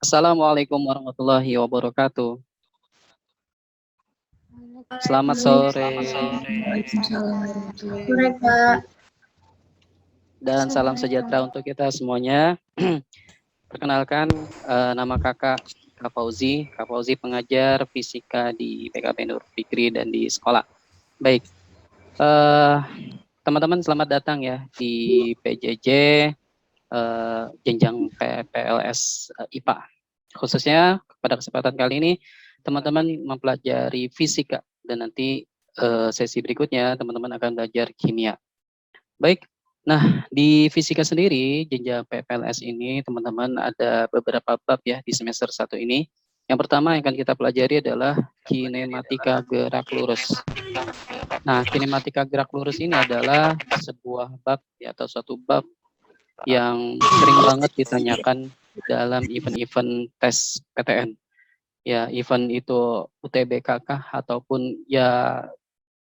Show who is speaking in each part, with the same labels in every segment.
Speaker 1: Assalamualaikum warahmatullahi wabarakatuh. Selamat sore
Speaker 2: Waalaikumsalam warahmatullahi wabarakatuh.
Speaker 1: dan salam sejahtera untuk kita semuanya. Perkenalkan, nama kakak Kak Fauzi. Kak Fauzi pengajar fisika di PKP Nur Fikri dan di sekolah. Baik, eh, teman-teman selamat datang ya di PJJ jenjang PLS IPA. Khususnya pada kesempatan kali ini teman-teman mempelajari fisika dan nanti sesi berikutnya teman-teman akan belajar kimia. Baik, nah di fisika sendiri jenjang PPLS ini teman-teman ada beberapa bab ya di semester 1 ini. Yang pertama yang akan kita pelajari adalah kinematika gerak lurus. Nah, kinematika gerak lurus ini adalah sebuah bab ya, atau suatu bab yang sering banget ditanyakan dalam event-event tes PTN. Ya, event itu UTBK kah ataupun ya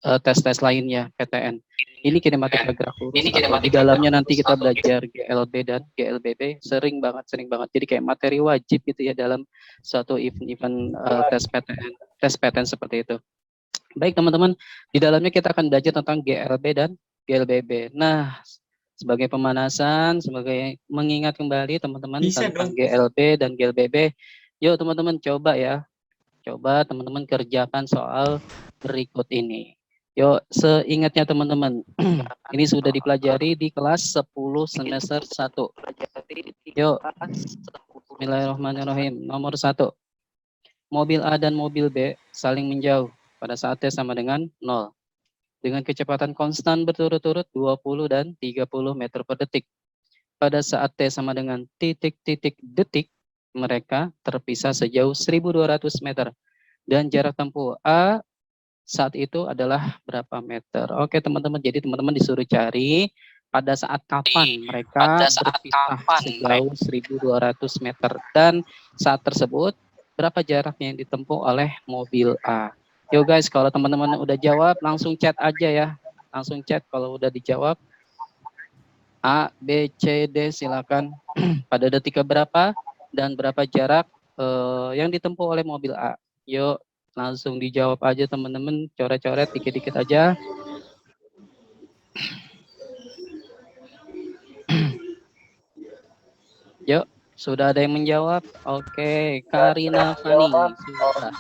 Speaker 1: tes-tes lainnya PTN. Ini kinematika gerak lurus atau di dalamnya nanti kita belajar GLB dan GLBB sering banget. Jadi kayak materi wajib gitu ya dalam suatu event-event tes PTN seperti itu. Baik teman-teman, di dalamnya kita akan belajar tentang GLB dan GLBB. Nah, sebagai pemanasan, sebagai mengingat kembali teman-teman tentang GLB dan GLBB, yuk teman-teman coba ya, coba teman-teman kerjakan soal berikut ini. Yuk, seingatnya teman-teman, ini sudah dipelajari di kelas 10 semester 1. Yuk, Bismillahirrahmanirrahim. Nomor 1, mobil A dan mobil B saling menjauh pada saat T sama dengan 0. Dengan kecepatan konstan berturut-turut 20 dan 30 meter per detik. Pada saat T sama dengan titik-titik detik, mereka terpisah sejauh 1.200 meter. Dan jarak tempuh A saat itu adalah berapa meter? Oke teman-teman, jadi teman-teman disuruh cari pada saat kapan mereka berpisah sejauh 1.200 meter. Dan saat tersebut, berapa jaraknya yang ditempuh oleh mobil A. Yo guys, kalau teman-teman udah jawab, langsung chat aja ya. Langsung chat kalau udah dijawab. A, B, C, D silakan. Pada detik berapa dan berapa jarak yang ditempuh oleh mobil A. Yuk, langsung dijawab aja teman-teman, coret-coret dikit-dikit aja. Yuk, sudah ada yang menjawab? Oke, Karina Fani sudah.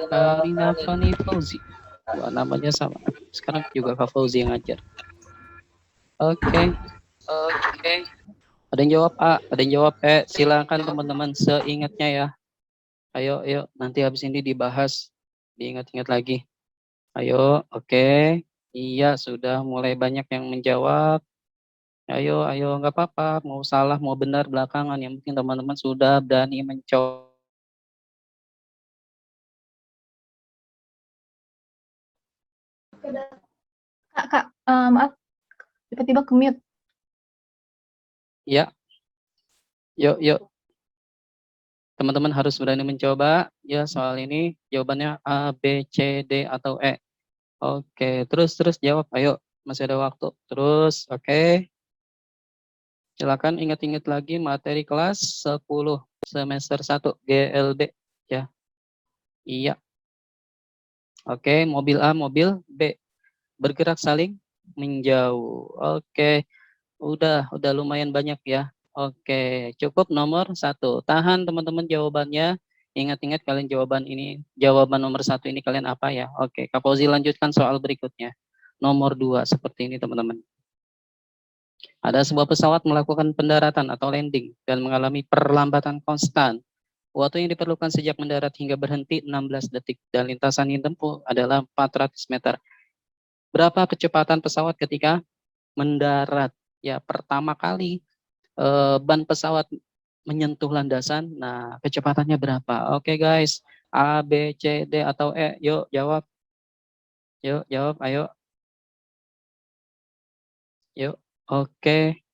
Speaker 1: Karina Fani Fauzi. Wah, namanya sama. Sekarang juga Kak Fauzi yang ngajar. Oke. Ada yang jawab A, ada yang jawab E. Silakan teman-teman seingatnya ya. Ayo, ayo. Nanti habis ini dibahas. Diingat-ingat lagi. Ayo, oke. Iya, sudah mulai banyak yang menjawab. Ayo, ayo, nggak apa-apa. Mau salah, mau benar belakangan. Yang penting teman-teman sudah berani mencoba.
Speaker 2: Kak, maaf, tiba-tiba ke mute.
Speaker 1: Ya, yuk, yuk. Teman-teman harus berani mencoba. Ya, soal ini jawabannya A, B, C, D, atau E. Oke, terus jawab. Ayo, masih ada waktu. Terus, oke. Silakan ingat-ingat lagi materi kelas 10 semester 1 GLB. Ya, iya. Oke, mobil A, mobil B. Bergerak saling menjauh. Oke, udah lumayan banyak ya. Oke, cukup nomor 1. Tahan teman-teman jawabannya. Ingat-ingat kalian jawaban nomor 1 ini kalian apa ya? Oke, Kak Fauzi lanjutkan soal berikutnya. Nomor 2 seperti ini teman-teman. Ada sebuah pesawat melakukan pendaratan atau landing dan mengalami perlambatan konstan. Waktu yang diperlukan sejak mendarat hingga berhenti 16 detik dan lintasan yang ditempuh adalah 400 meter. Berapa kecepatan pesawat ketika mendarat? Ya, pertama kali ban pesawat menyentuh landasan. Nah, kecepatannya berapa? Oke, guys. A, B, C, D atau E? Yuk, jawab. Yuk, jawab. Ayo. Yuk. Oke.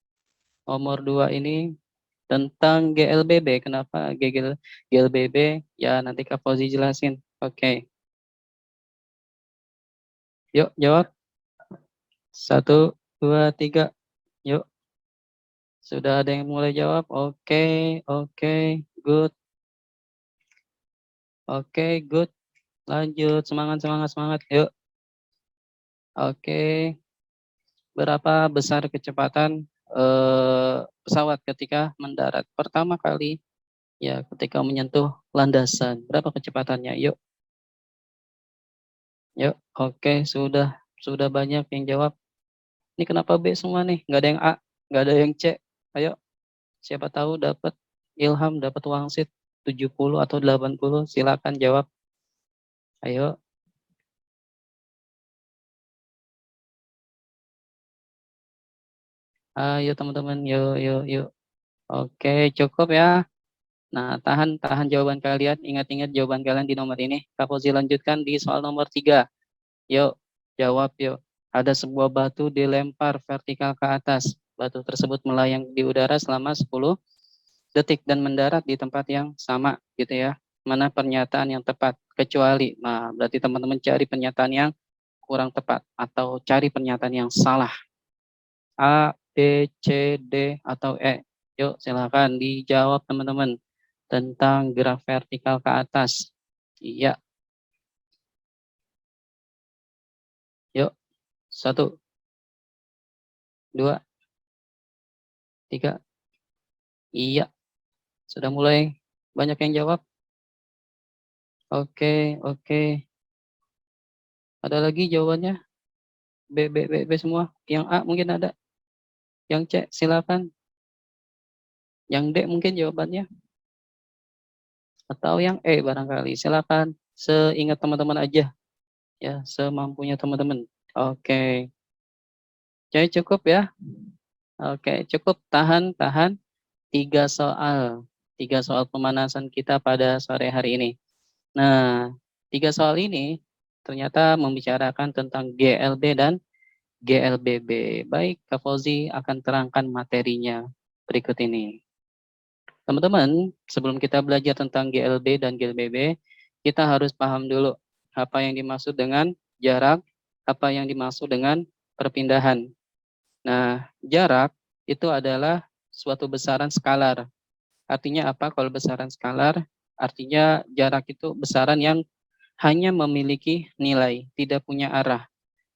Speaker 1: Nomor 2 ini tentang GLBB. Kenapa GLBB? Ya, nanti Kak Fauzi jelasin. Oke. Yuk, jawab. 1, 2, 3. Yuk. Sudah ada yang mulai jawab? Oke, good. Oke, good. Lanjut, semangat, semangat, semangat. Yuk. Oke, berapa besar kecepatan pesawat ketika mendarat pertama kali? Ya, ketika menyentuh landasan. Berapa kecepatannya? Yuk, yuk. Oke, sudah banyak yang jawab. Ini kenapa B semua nih? Nggak ada yang A, nggak ada yang C. Ayo, siapa tahu dapat ilham, dapat wangsit 70 atau 80. Silakan jawab. Ayo, ayo teman-teman, yuk, yuk, yuk. Oke, cukup ya. Nah, tahan jawaban kalian. Ingat-ingat jawaban kalian di nomor ini. Kak Fauzi lanjutkan di soal nomor 3. Yuk, jawab yuk. Ada sebuah batu dilempar vertikal ke atas. Batu tersebut melayang di udara selama 10 detik dan mendarat di tempat yang sama gitu ya. Mana pernyataan yang tepat? Kecuali. Nah, berarti teman-teman cari pernyataan yang kurang tepat atau cari pernyataan yang salah. A, B, C, D, atau E. Yuk, silakan dijawab teman-teman tentang gerak vertikal ke atas. Iya, yuk. 1, 2, 3. Iya, sudah mulai banyak yang jawab. Oke, oke. Ada lagi jawabannya? B, B, B, B semua. Yang A mungkin ada. Yang C silakan. Yang D mungkin jawabannya. Atau yang E barangkali. Silakan. Seingat teman-teman aja. Ya, semampunya teman-teman. Oke. Jadi cukup ya. Oke, cukup. Tahan, tahan. 3 soal. 3 soal pemanasan kita pada sore hari ini. Nah, 3 soal ini ternyata membicarakan tentang GLB dan GLBB. Baik, Kak Fauzi akan terangkan materinya berikut ini. Teman-teman, sebelum kita belajar tentang GLB dan GLBB, kita harus paham dulu apa yang dimaksud dengan jarak, apa yang dimaksud dengan perpindahan. Nah, jarak itu adalah suatu besaran skalar. Artinya apa kalau besaran skalar? Artinya jarak itu besaran yang hanya memiliki nilai, tidak punya arah.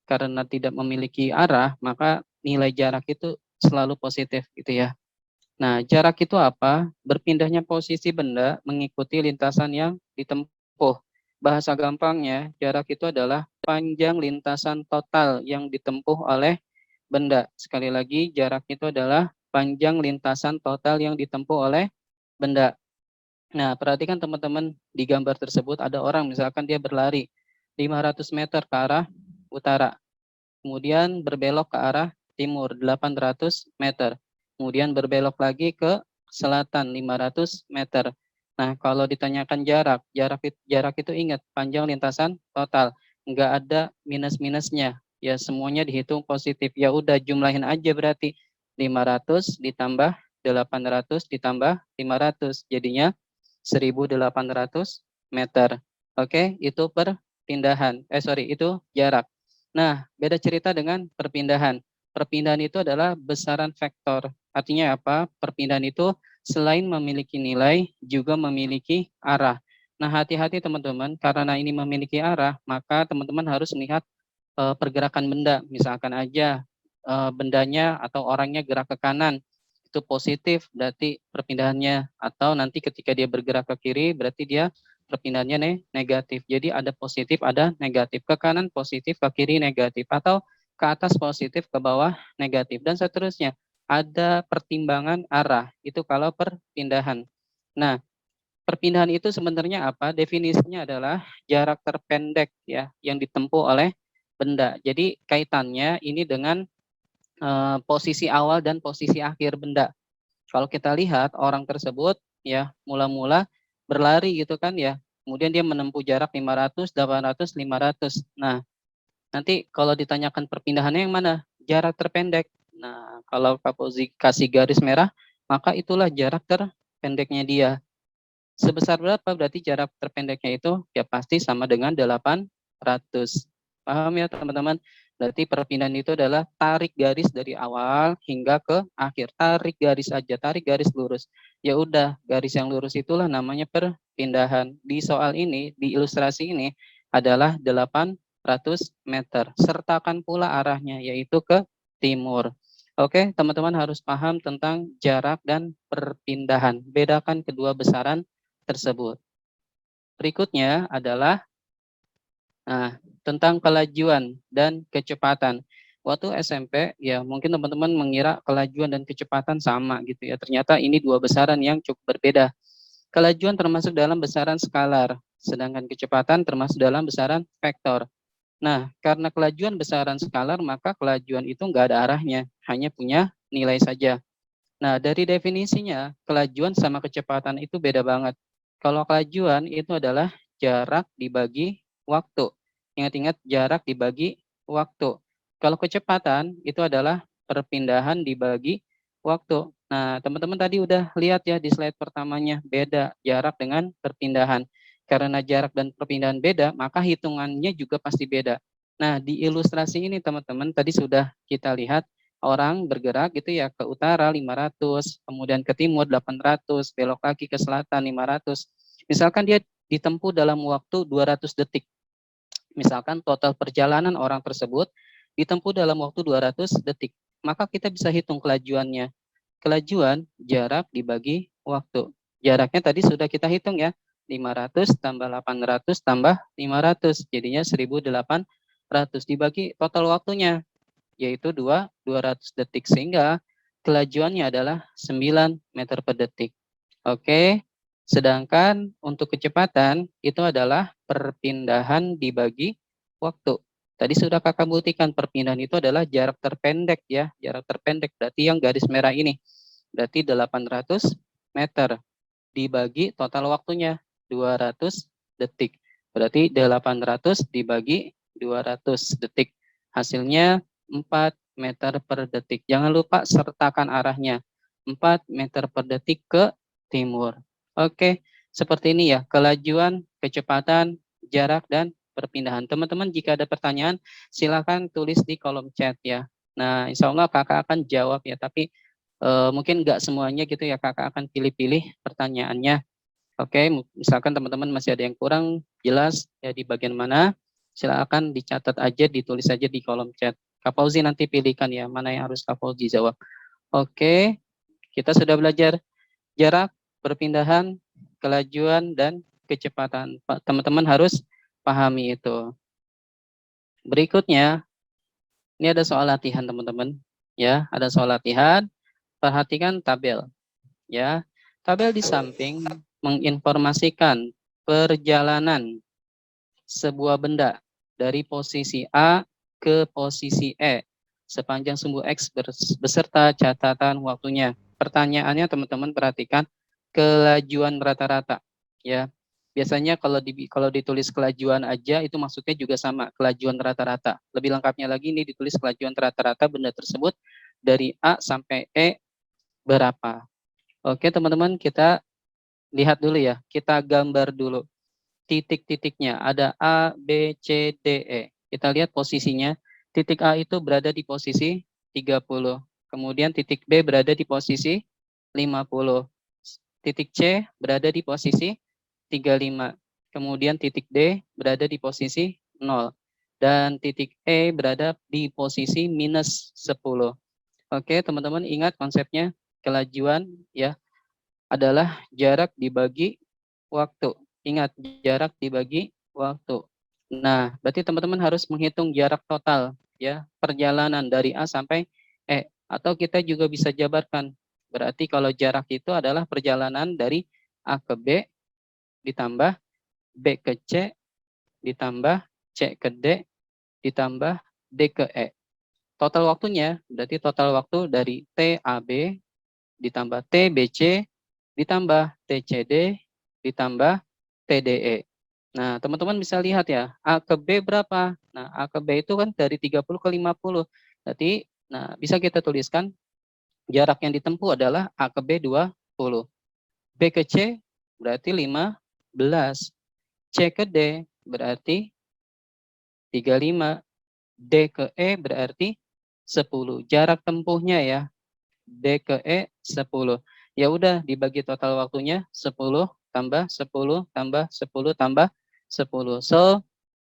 Speaker 1: Karena tidak memiliki arah, maka nilai jarak itu selalu positif gitu ya. Nah, jarak itu apa? Berpindahnya posisi benda mengikuti lintasan yang ditempuh. Bahasa gampangnya, jarak itu adalah panjang lintasan total yang ditempuh oleh benda. Sekali lagi, jarak itu adalah panjang lintasan total yang ditempuh oleh benda. Nah, perhatikan teman-teman di gambar tersebut ada orang misalkan dia berlari 500 meter ke arah utara, kemudian berbelok ke arah timur 800 meter, kemudian berbelok lagi ke selatan 500 meter. Nah, kalau ditanyakan jarak itu ingat panjang lintasan total, nggak ada minus-minusnya. Ya semuanya dihitung positif. Ya udah jumlahin aja berarti 500 ditambah 800 ditambah 500 jadinya 1.800 meter. Oke, itu perpindahan. Itu jarak. Nah, beda cerita dengan perpindahan. Perpindahan itu adalah besaran vektor. Artinya apa? Perpindahan itu selain memiliki nilai, juga memiliki arah. Nah, hati-hati teman-teman, karena ini memiliki arah, maka teman-teman harus melihat pergerakan benda. Misalkan aja bendanya atau orangnya gerak ke kanan, itu positif berarti perpindahannya, atau nanti ketika dia bergerak ke kiri berarti dia perpindahannya negatif. Jadi ada positif, ada negatif. Ke kanan positif, ke kiri negatif, atau ke atas positif, ke bawah negatif, dan seterusnya. Ada pertimbangan arah, itu kalau perpindahan. Nah, perpindahan itu sebenarnya apa? Definisinya adalah jarak terpendek ya yang ditempuh oleh benda. Jadi kaitannya ini dengan posisi awal dan posisi akhir benda. Kalau kita lihat orang tersebut ya mula-mula berlari gitu kan ya. Kemudian dia menempuh jarak 500, 800, 500. Nah, nanti kalau ditanyakan perpindahannya yang mana? Jarak terpendek. Nah, kalau Kak Fauzi kasih garis merah, maka itulah jarak terpendeknya dia. Sebesar berapa berarti jarak terpendeknya itu? Ya pasti sama dengan 800. Paham ya teman-teman? Berarti perpindahan itu adalah tarik garis dari awal hingga ke akhir. Tarik garis aja, tarik garis lurus. Ya udah, garis yang lurus itulah namanya perpindahan. Di soal ini, di ilustrasi ini adalah 800 meter. Sertakan pula arahnya, yaitu ke timur. Oke, teman-teman harus paham tentang jarak dan perpindahan. Bedakan kedua besaran tersebut. Berikutnya adalah tentang kelajuan dan kecepatan. Waktu SMP, ya mungkin teman-teman mengira kelajuan dan kecepatan sama gitu ya. Ternyata ini dua besaran yang cukup berbeda. Kelajuan termasuk dalam besaran skalar, sedangkan kecepatan termasuk dalam besaran vektor. Nah, karena kelajuan besaran skalar, maka kelajuan itu nggak ada arahnya, hanya punya nilai saja. Nah, dari definisinya, kelajuan sama kecepatan itu beda banget. Kalau kelajuan itu adalah jarak dibagi waktu. Ingat-ingat, jarak dibagi waktu. Kalau kecepatan itu adalah perpindahan dibagi waktu. Nah, teman-teman tadi udah lihat ya di slide pertamanya, beda jarak dengan perpindahan. Karena jarak dan perpindahan beda, maka hitungannya juga pasti beda. Nah, di ilustrasi ini teman-teman tadi sudah kita lihat orang bergerak gitu ya ke utara 500, kemudian ke timur 800, belok lagi ke selatan 500. Misalkan dia ditempuh dalam waktu 200 detik. Misalkan total perjalanan orang tersebut ditempuh dalam waktu 200 detik. Maka kita bisa hitung kelajuannya. Kelajuan jarak dibagi waktu. Jaraknya tadi sudah kita hitung ya. 500 tambah 800 tambah 500. Jadinya 1800 dibagi total waktunya, yaitu 200 detik, sehingga kelajuannya adalah 9 meter per detik. Oke, sedangkan untuk kecepatan itu adalah perpindahan dibagi waktu. Tadi sudah kakak buktikan perpindahan itu adalah jarak terpendek ya, jarak terpendek berarti yang garis merah ini. Berarti 800 meter dibagi total waktunya 200 detik. Berarti 800 dibagi 200 detik. Hasilnya 4 meter per detik. Jangan lupa sertakan arahnya. 4 meter per detik ke timur. Oke, seperti ini ya. Kelajuan, kecepatan, jarak, dan perpindahan. Teman-teman jika ada pertanyaan, silakan tulis di kolom chat ya. Nah, insya Allah kakak akan jawab ya. Tapi mungkin nggak semuanya gitu ya, kakak akan pilih-pilih pertanyaannya. Oke, misalkan teman-teman masih ada yang kurang jelas ya di bagian mana, silakan dicatat aja, ditulis aja di kolom chat. Kak Fauzi nanti pilihkan ya, mana yang harus Kak Fauzi jawab. Oke, kita sudah belajar jarak, perpindahan, kelajuan, dan kecepatan. Teman-teman harus pahami itu. Berikutnya, ini ada soal latihan teman-teman. Ya, ada soal latihan. Perhatikan tabel. Ya, tabel di samping menginformasikan perjalanan sebuah benda dari posisi A ke posisi E sepanjang sumbu X beserta catatan waktunya. Pertanyaannya teman-teman perhatikan kelajuan rata-rata ya. Biasanya kalau ditulis kelajuan aja itu maksudnya juga sama, kelajuan rata-rata. Lebih lengkapnya lagi ini ditulis kelajuan rata-rata benda tersebut dari A sampai E berapa. Oke teman-teman, kita lihat dulu ya, kita gambar dulu titik-titiknya. Ada A, B, C, D, E. Kita lihat posisinya. Titik A itu berada di posisi 30. Kemudian titik B berada di posisi 50. Titik C berada di posisi 35. Kemudian titik D berada di posisi 0. Dan titik E berada di posisi minus 10. Oke, teman-teman ingat konsepnya, kelajuan ya adalah jarak dibagi waktu. Ingat, jarak dibagi waktu. Nah, berarti teman-teman harus menghitung jarak total ya, perjalanan dari A sampai E. Atau kita juga bisa jabarkan. Berarti kalau jarak itu adalah perjalanan dari A ke B ditambah B ke C ditambah C ke D ditambah D ke E. Total waktunya berarti total waktu dari TAB ditambah TBC ditambah TCD ditambah TDE. Nah, teman-teman bisa lihat ya, A ke B berapa? Nah, A ke B itu kan dari 30 ke 50. Berarti, nah bisa kita tuliskan jarak yang ditempuh adalah A ke B 20. B ke C berarti 15. C ke D berarti 35. D ke E berarti 10. Jarak tempuhnya ya, D ke E 10. Ya udah dibagi total waktunya 10 tambah 10 tambah 10 tambah 10. So,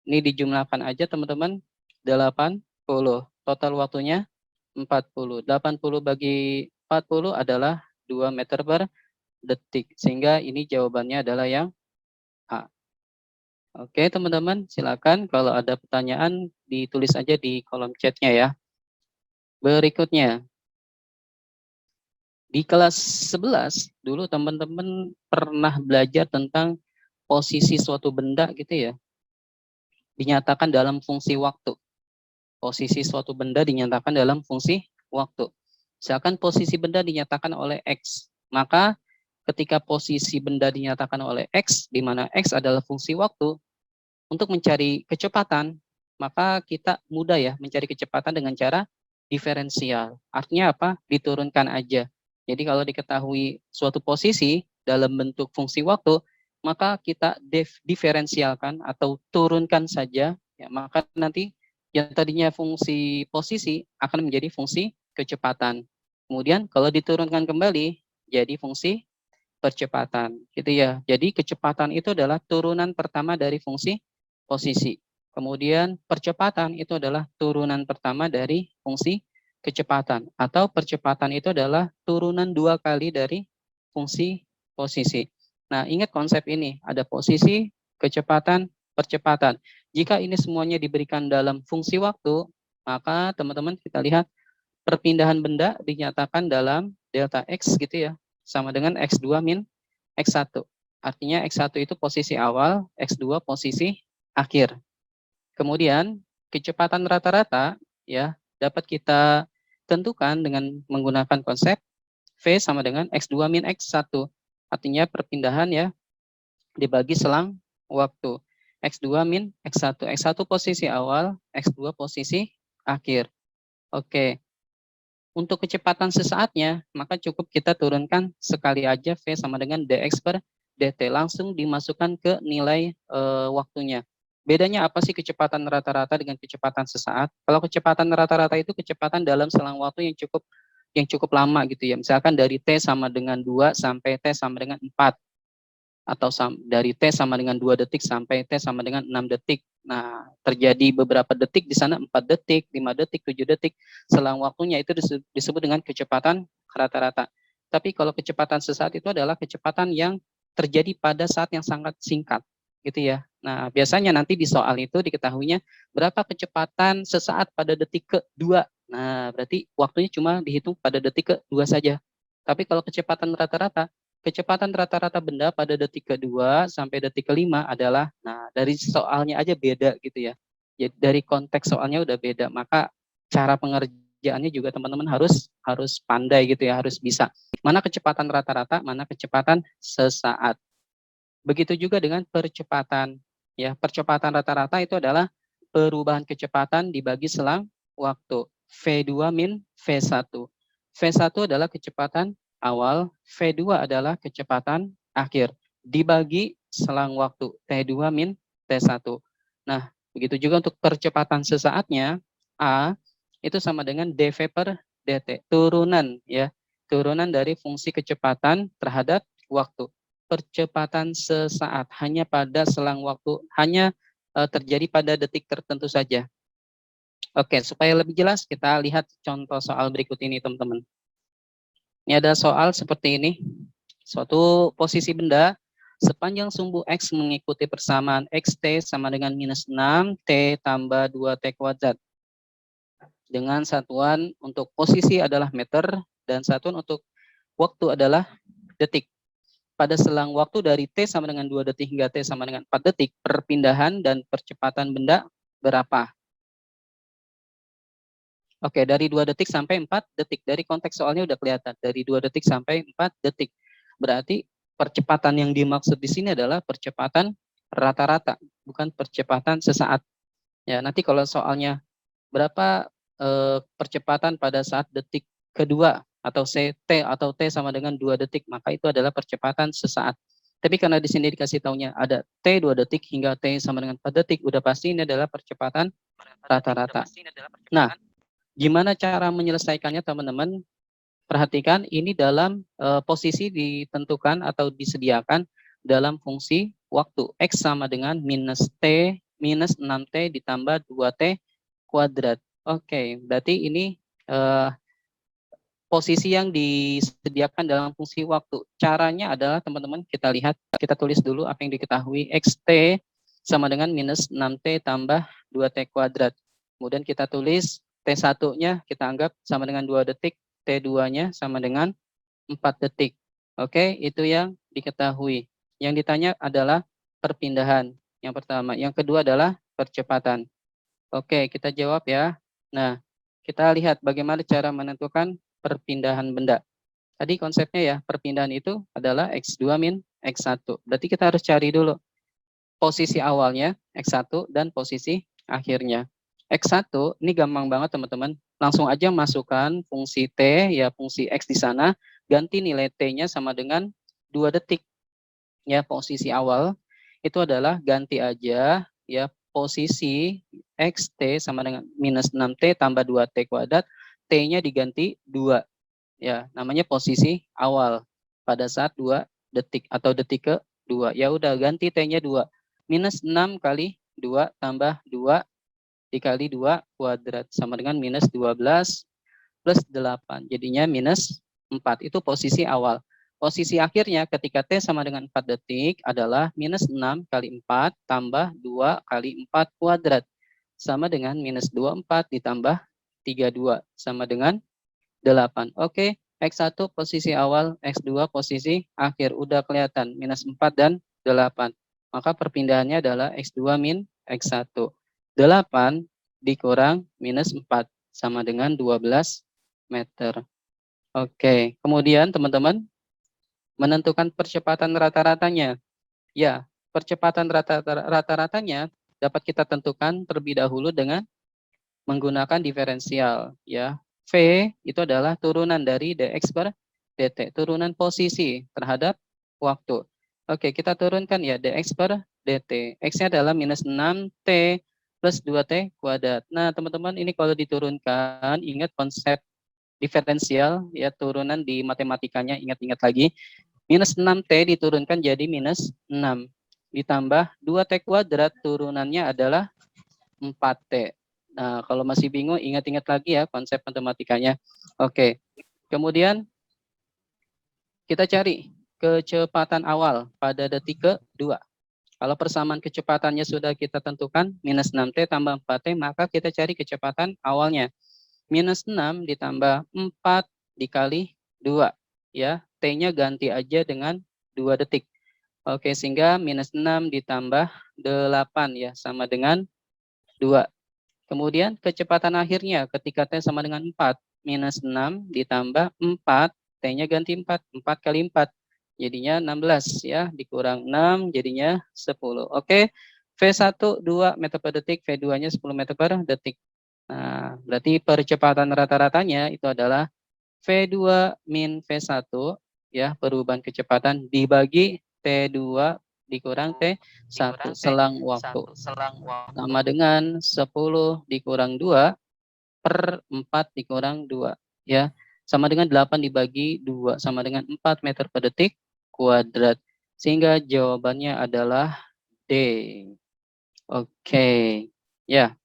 Speaker 1: ini dijumlahkan aja teman-teman, 80. Total waktunya 40. 80 bagi 40 adalah 2 meter per detik. Sehingga ini jawabannya adalah yang A. Oke teman-teman, silakan kalau ada pertanyaan ditulis aja di kolom chatnya ya. Berikutnya, di kelas 11 dulu teman-teman pernah belajar tentang posisi suatu benda gitu ya, dinyatakan dalam fungsi waktu. Posisi suatu benda dinyatakan dalam fungsi waktu. Misalkan posisi benda dinyatakan oleh X, maka ketika posisi benda dinyatakan oleh X, di mana X adalah fungsi waktu, untuk mencari kecepatan, maka kita mudah ya mencari kecepatan dengan cara diferensial. Artinya apa? Diturunkan aja. Jadi kalau diketahui suatu posisi dalam bentuk fungsi waktu, maka kita diferensialkan atau turunkan saja, ya, maka nanti yang tadinya fungsi posisi akan menjadi fungsi kecepatan. Kemudian kalau diturunkan kembali jadi fungsi percepatan, gitu ya. Jadi kecepatan itu adalah turunan pertama dari fungsi posisi. Kemudian percepatan itu adalah turunan pertama dari fungsi kecepatan, atau percepatan itu adalah turunan 2 kali dari fungsi posisi. Nah, ingat konsep ini, ada posisi, kecepatan, percepatan. Jika ini semuanya diberikan dalam fungsi waktu, maka teman-teman kita lihat perpindahan benda dinyatakan dalam delta X gitu ya, sama dengan X2 min X1. Artinya X1 itu posisi awal, X2 posisi akhir. Kemudian kecepatan rata-rata ya dapat kita tentukan dengan menggunakan konsep V sama dengan X2 min X1. Artinya perpindahan ya dibagi selang waktu. X2 min X1. X1 posisi awal, X2 posisi akhir. Oke. Untuk kecepatan sesaatnya, maka cukup kita turunkan sekali aja V sama dengan dx per dt. Langsung dimasukkan ke nilai waktunya. Bedanya apa sih kecepatan rata-rata dengan kecepatan sesaat? Kalau kecepatan rata-rata itu kecepatan dalam selang waktu yang cukup lama gitu ya. Misalkan dari T sama dengan 2 sampai T sama dengan 4. Atau dari T sama dengan 2 detik sampai T sama dengan 6 detik. Nah, terjadi beberapa detik di sana, 4 detik, 5 detik, 7 detik. Selang waktunya itu disebut dengan kecepatan rata-rata. Tapi kalau kecepatan sesaat itu adalah kecepatan yang terjadi pada saat yang sangat singkat, gitu ya. Nah, biasanya nanti di soal itu diketahuinya berapa kecepatan sesaat pada detik ke-2. Nah, berarti waktunya cuma dihitung pada detik ke-2 saja. Tapi kalau kecepatan rata-rata benda pada detik kedua sampai detik kelima adalah, nah dari soalnya aja beda gitu ya. Jadi dari konteks soalnya udah beda, maka cara pengerjaannya juga teman-teman harus pandai gitu ya, harus bisa. Mana kecepatan rata-rata, mana kecepatan sesaat. Begitu juga dengan percepatan. Ya, percepatan rata-rata itu adalah perubahan kecepatan dibagi selang waktu. V2 min V1. V1 adalah kecepatan awal, V2 adalah kecepatan akhir. Dibagi selang waktu, T2 min T1. Nah, begitu juga untuk percepatan sesaatnya, A itu sama dengan dV per dt. Turunan ya, turunan dari fungsi kecepatan terhadap waktu. Percepatan sesaat hanya pada selang waktu, hanya terjadi pada detik tertentu saja. Oke, supaya lebih jelas kita lihat contoh soal berikut ini teman-teman. Ini ada soal seperti ini. Suatu posisi benda sepanjang sumbu X mengikuti persamaan XT sama dengan minus 6 T tambah 2 T kuadrat. Dengan satuan untuk posisi adalah meter dan satuan untuk waktu adalah detik. Pada selang waktu dari T sama dengan 2 detik hingga T sama dengan 4 detik, perpindahan dan percepatan benda berapa? Oke, dari 2 detik sampai 4 detik. Dari konteks soalnya udah kelihatan. Dari 2 detik sampai 4 detik. Berarti percepatan yang dimaksud di sini adalah percepatan rata-rata, bukan percepatan sesaat. Ya, nanti kalau soalnya berapa percepatan pada saat detik kedua atau T atau T sama dengan 2 detik, maka itu adalah percepatan sesaat. Tapi karena di sini dikasih taunya ada T 2 detik hingga T sama dengan 4 detik, udah pasti ini adalah percepatan rata-rata. Nah, gimana cara menyelesaikannya teman-teman? Perhatikan ini dalam posisi ditentukan atau disediakan dalam fungsi waktu. X sama dengan minus T minus 6T ditambah 2T kuadrat. Oke, berarti ini eh, posisi yang disediakan dalam fungsi waktu. Caranya adalah teman-teman kita lihat, kita tulis dulu apa yang diketahui. XT sama dengan minus 6T tambah 2T kuadrat. Kemudian kita tulis T1-nya kita anggap sama dengan 2 detik, T2-nya sama dengan 4 detik. Oke, itu yang diketahui. Yang ditanya adalah perpindahan. Yang pertama. Yang kedua adalah percepatan. Oke, kita jawab ya. Nah, kita lihat bagaimana cara menentukan perpindahan benda. Tadi konsepnya ya, perpindahan itu adalah X2 min X1. Berarti kita harus cari dulu posisi awalnya X1 dan posisi akhirnya. X1 ini gampang banget teman-teman. Langsung aja masukkan fungsi T, ya fungsi X di sana, ganti nilai T-nya sama dengan 2 detik. Ya, posisi awal itu adalah ganti aja ya posisi XT sama dengan minus 6T tambah 2T kuadrat, T-nya diganti 2. Ya, namanya posisi awal pada saat 2 detik atau detik ke 2. Ya udah ganti T-nya 2. Minus 6 kali 2 tambah 2 dikali 2 kuadrat sama dengan minus 12 plus 8. Jadinya minus 4. Itu posisi awal. Posisi akhirnya ketika T sama dengan 4 detik adalah minus 6 kali 4 tambah 2 kali 4 kuadrat. Sama dengan minus 24 ditambah 32 sama dengan 8. Oke, X1 posisi awal, X2 posisi akhir. Udah kelihatan, minus 4 dan 8. Maka perpindahannya adalah X2 min X1. 8 dikurang minus 4 sama dengan 12 meter. Oke, kemudian teman-teman menentukan percepatan rata-ratanya. Ya, percepatan rata-ratanya dapat kita tentukan terlebih dahulu dengan menggunakan diferensial. Ya, V itu adalah turunan dari dx per dt, turunan posisi terhadap waktu. Oke, kita turunkan ya dx per dt. X-nya adalah minus 6T plus 2T kuadrat. Nah, teman-teman ini kalau diturunkan, ingat konsep diferensial ya turunan di matematikanya, ingat-ingat lagi. Minus 6T diturunkan jadi minus 6 ditambah 2T kuadrat turunannya adalah 4T. Nah, kalau masih bingung ingat-ingat lagi ya konsep matematikanya. Oke. Kemudian kita cari kecepatan awal pada detik ke-2. Kalau persamaan kecepatannya sudah kita tentukan minus 6T tambah 4T, maka kita cari kecepatan awalnya. Minus 6 ditambah 4 dikali 2. Ya, T-nya ganti aja dengan 2 detik. Oke, sehingga minus 6 ditambah 8 ya, sama dengan 2. Kemudian kecepatan akhirnya ketika T sama dengan 4. Minus 6 ditambah 4, T-nya ganti 4. 4 kali 4. Jadinya 16 ya, dikurang 6 jadinya 10. Oke, V1 2 meter per detik, V2-nya 10 meter per detik. Nah, berarti percepatan rata-ratanya itu adalah V2 min V1 ya, perubahan kecepatan dibagi T2 dikurang T1 selang waktu. Sama dengan 10 dikurang 2 per 4 dikurang 2 ya. Sama dengan 8 dibagi 2 sama dengan 4 meter per detik kuadrat. Sehingga jawabannya adalah D. Oke. Ya.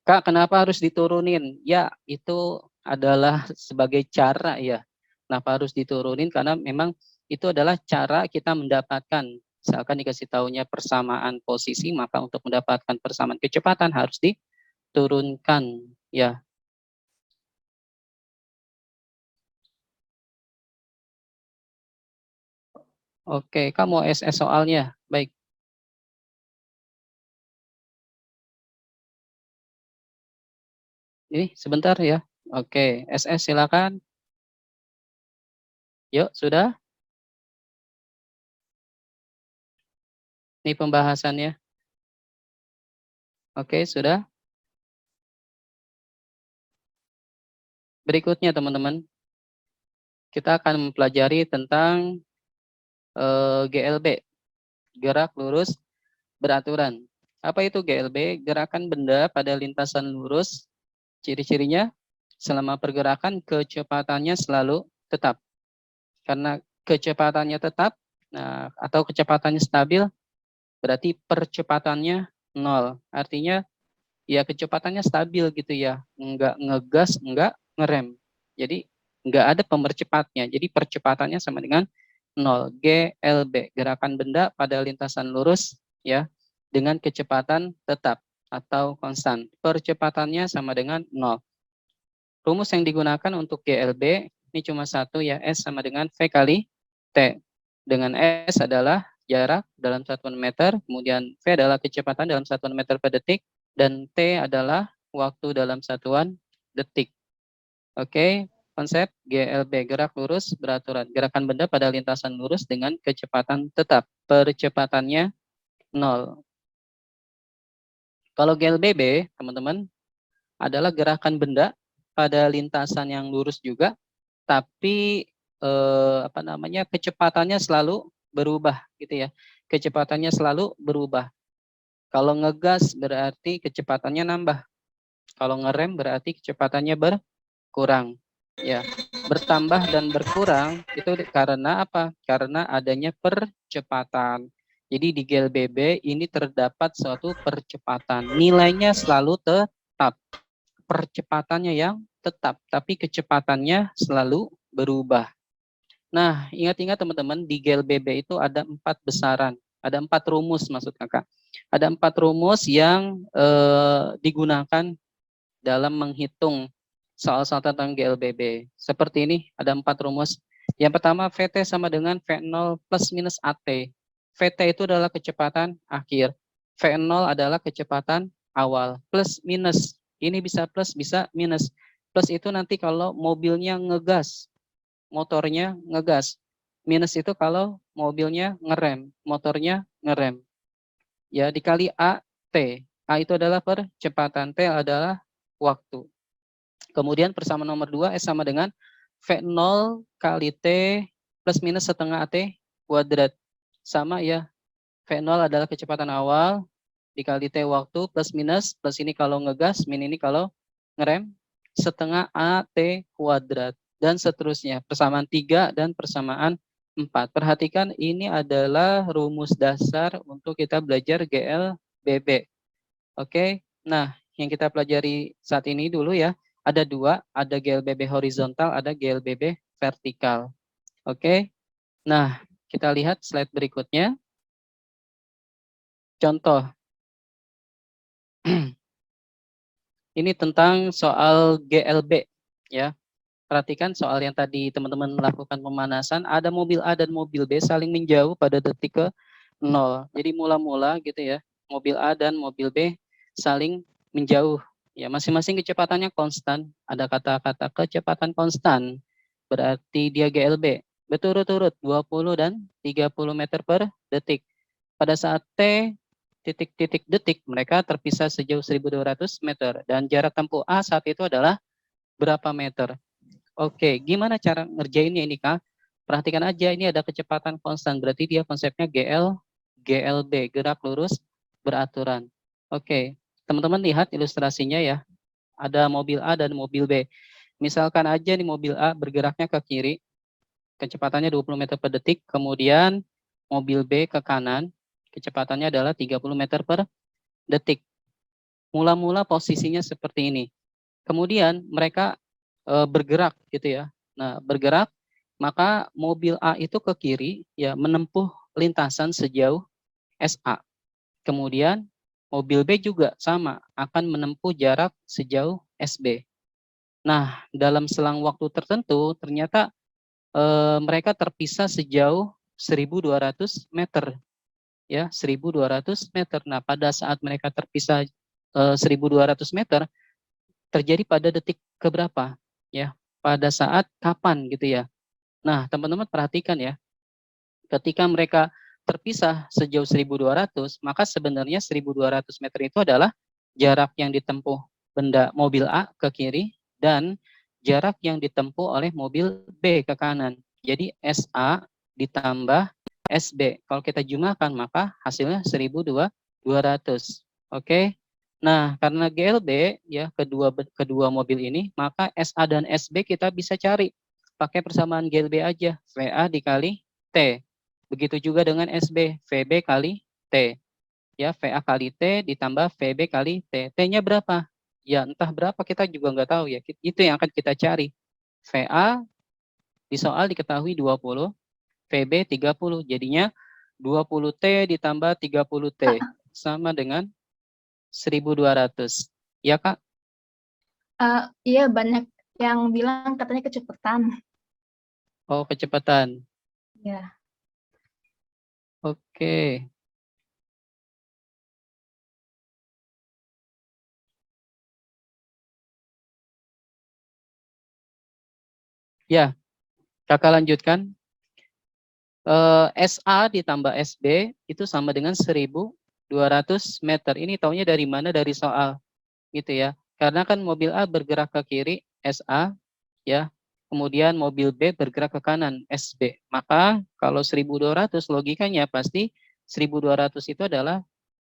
Speaker 1: Kak, kenapa harus diturunin? Ya, itu adalah sebagai cara ya. Kenapa harus diturunin? Karena memang itu adalah cara kita mendapatkan. Misalkan dikasih tahunya persamaan posisi, maka untuk mendapatkan persamaan kecepatan harus diturunkan. Ya, oke. Kamu SS soalnya. Baik. Ini sebentar ya. Oke, SS silakan. Yuk, sudah? Ini pembahasannya. Oke, sudah? Berikutnya teman-teman, kita akan mempelajari tentang GLB, gerak lurus beraturan. Apa itu GLB? Gerakan benda pada lintasan lurus. Ciri-cirinya selama pergerakan kecepatannya selalu tetap. Karena kecepatannya tetap, nah, atau kecepatannya stabil, berarti percepatannya nol. Artinya ya kecepatannya stabil gitu ya, enggak ngegas, enggak ngerem. Jadi enggak ada pemercepatnya. Jadi percepatannya sama dengan nol. GLB, gerakan benda pada lintasan lurus ya dengan kecepatan tetap atau konstan. Percepatannya sama dengan nol. Rumus yang digunakan untuk GLB ini cuma satu ya, S sama dengan V kali T. Dengan S adalah jarak dalam satuan meter, kemudian V adalah kecepatan dalam satuan meter per detik, dan T adalah waktu dalam satuan detik. Oke, konsep GLB, gerak lurus beraturan. Gerakan benda pada lintasan lurus dengan kecepatan tetap. Percepatannya 0. Kalau GLBB, teman-teman, adalah gerakan benda pada lintasan yang lurus juga, tapi kecepatannya selalu berubah gitu ya. Kecepatannya selalu berubah. Kalau ngegas berarti kecepatannya nambah. Kalau ngerem berarti kecepatannya berkurang. Ya, bertambah dan berkurang itu karena apa? Karena adanya percepatan. Jadi di GLBB ini terdapat suatu percepatan. Nilainya selalu tetap. Percepatannya yang tetap, tapi kecepatannya selalu berubah. Nah, ingat-ingat teman-teman, di GLBB itu ada 4 besaran, ada 4 rumus maksud kakak. Ada 4 rumus yang digunakan dalam menghitung soal-soal tentang GLBB. Seperti ini, ada 4 rumus. Yang pertama, VT sama dengan V0 plus minus AT. VT itu adalah kecepatan akhir. V0 adalah kecepatan awal. Plus minus. Ini bisa plus, bisa minus. Plus itu nanti kalau mobilnya ngegas, motornya ngegas. Minus itu kalau mobilnya ngerem, motornya ngerem. Ya, dikali A, T. A itu adalah percepatan, T adalah waktu. Kemudian persamaan nomor 2, S sama dengan V0 kali T plus minus setengah AT kuadrat. Sama ya, V0 adalah kecepatan awal, dikali T waktu, plus minus, plus ini kalau ngegas, min ini kalau ngerem, setengah AT kuadrat. Dan seterusnya, persamaan 3 dan persamaan 4. Perhatikan ini adalah rumus dasar untuk kita belajar GLBB. Oke, nah yang kita pelajari saat ini dulu ya, ada 2, ada GLBB horizontal, ada GLBB vertikal. Oke, nah kita lihat slide berikutnya. Contoh, ini tentang soal GLB ya. Perhatikan soal yang tadi teman-teman melakukan pemanasan, ada mobil A dan mobil B saling menjauh pada detik ke 0. Jadi mula-mula gitu ya, mobil A dan mobil B saling menjauh. Ya, masing-masing kecepatannya konstan. Ada kata-kata kecepatan konstan. Berarti dia GLB. Berturut-turut 20 dan 30 meter per detik. Pada saat T titik-titik detik mereka terpisah sejauh 1.200 meter. Dan jarak tempuh A saat itu adalah berapa meter? Oke, gimana cara ngerjainnya ini Kak? Perhatikan aja, ini ada kecepatan konstan, berarti dia konsepnya GLB, gerak lurus beraturan. Oke, teman-teman lihat ilustrasinya ya. Ada mobil A dan mobil B. Misalkan aja nih mobil A bergeraknya ke kiri, kecepatannya 20 meter per detik, kemudian mobil B ke kanan, kecepatannya adalah 30 meter per detik. Mula-mula posisinya seperti ini. Kemudian mereka bergerak gitu ya. Nah, bergerak, maka mobil A itu ke kiri ya menempuh lintasan sejauh SA. Kemudian mobil B juga sama, akan menempuh jarak sejauh SB. Nah, dalam selang waktu tertentu ternyata mereka terpisah sejauh 1.200 meter ya, 1.200 meter. Nah, pada saat mereka terpisah 1.200 meter terjadi pada detik keberapa? Ya, pada saat kapan gitu ya. Nah, teman-teman perhatikan ya. Ketika mereka terpisah sejauh 1.200, maka sebenarnya 1.200 meter itu adalah jarak yang ditempuh benda mobil A ke kiri dan jarak yang ditempuh oleh mobil B ke kanan. Jadi SA ditambah SB. Kalau kita jumlahkan maka hasilnya 1.200. Oke. Nah, karena GLB ya kedua mobil ini, maka SA dan SB kita bisa cari pakai persamaan GLB aja. VA dikali T. Begitu juga dengan SB, VB kali T. Ya, VA kali T ditambah VB kali T. T-nya berapa? Ya, entah berapa kita juga nggak tahu ya. Itu yang akan kita cari. VA di soal diketahui 20, VB 30. Jadinya 20T ditambah 30T
Speaker 2: Kak,
Speaker 1: sama dengan 1.200. Ya, Kak?
Speaker 2: iya banyak yang bilang katanya kecepatan.
Speaker 1: Oh, kecepatan.
Speaker 2: Ya.
Speaker 1: Oke. Ya, Kakak lanjutkan. SA ditambah SB itu sama dengan 1.200 meter. Ini taunya dari mana? Dari soal. Gitu ya. Karena kan mobil A bergerak ke kiri, SA, ya. Kemudian mobil B bergerak ke kanan, SB. Maka kalau 1.200 logikanya pasti 1.200 itu adalah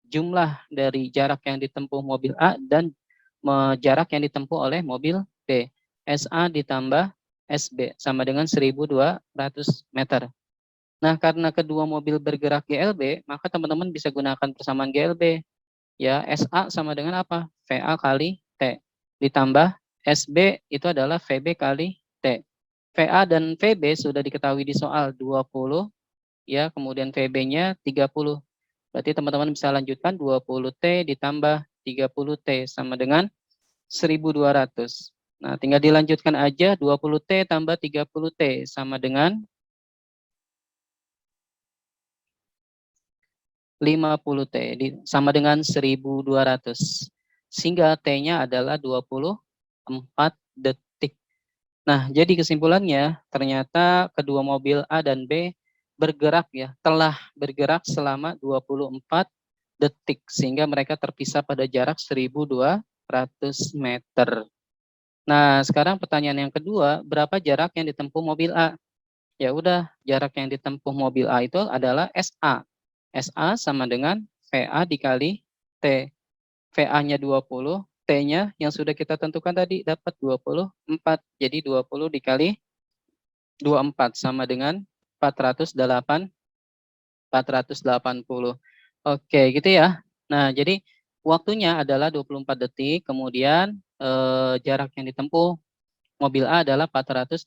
Speaker 1: jumlah dari jarak yang ditempuh mobil A dan jarak yang ditempuh oleh mobil B. SA ditambah SB sama dengan 1.200 meter. Nah, karena kedua mobil bergerak GLB, maka teman-teman bisa gunakan persamaan GLB. Ya, SA sama dengan apa? VA kali T. Ditambah SB itu adalah VB kali T. VA dan VB sudah diketahui di soal 20, ya, kemudian VB-nya 30. Berarti teman-teman bisa lanjutkan 20T ditambah 30T sama dengan 1.200. Nah, tinggal dilanjutkan aja 20T tambah 30T sama dengan 50T sama dengan 1.200. Sehingga T-nya adalah 24 detik. Nah, jadi kesimpulannya ternyata kedua mobil A dan B bergerak ya, telah bergerak selama 24 detik sehingga mereka terpisah pada jarak 1.200 meter. Nah, sekarang pertanyaan yang kedua, berapa jarak yang ditempuh mobil A? Ya udah, jarak yang ditempuh mobil A itu adalah SA. SA sama dengan VA dikali T. VA-nya 20, T-nya yang sudah kita tentukan tadi dapat 24. Jadi 20 dikali 24 sama dengan 480. Oke, gitu ya. Nah, jadi waktunya adalah 24 detik, kemudian jarak yang ditempuh mobil A adalah 480.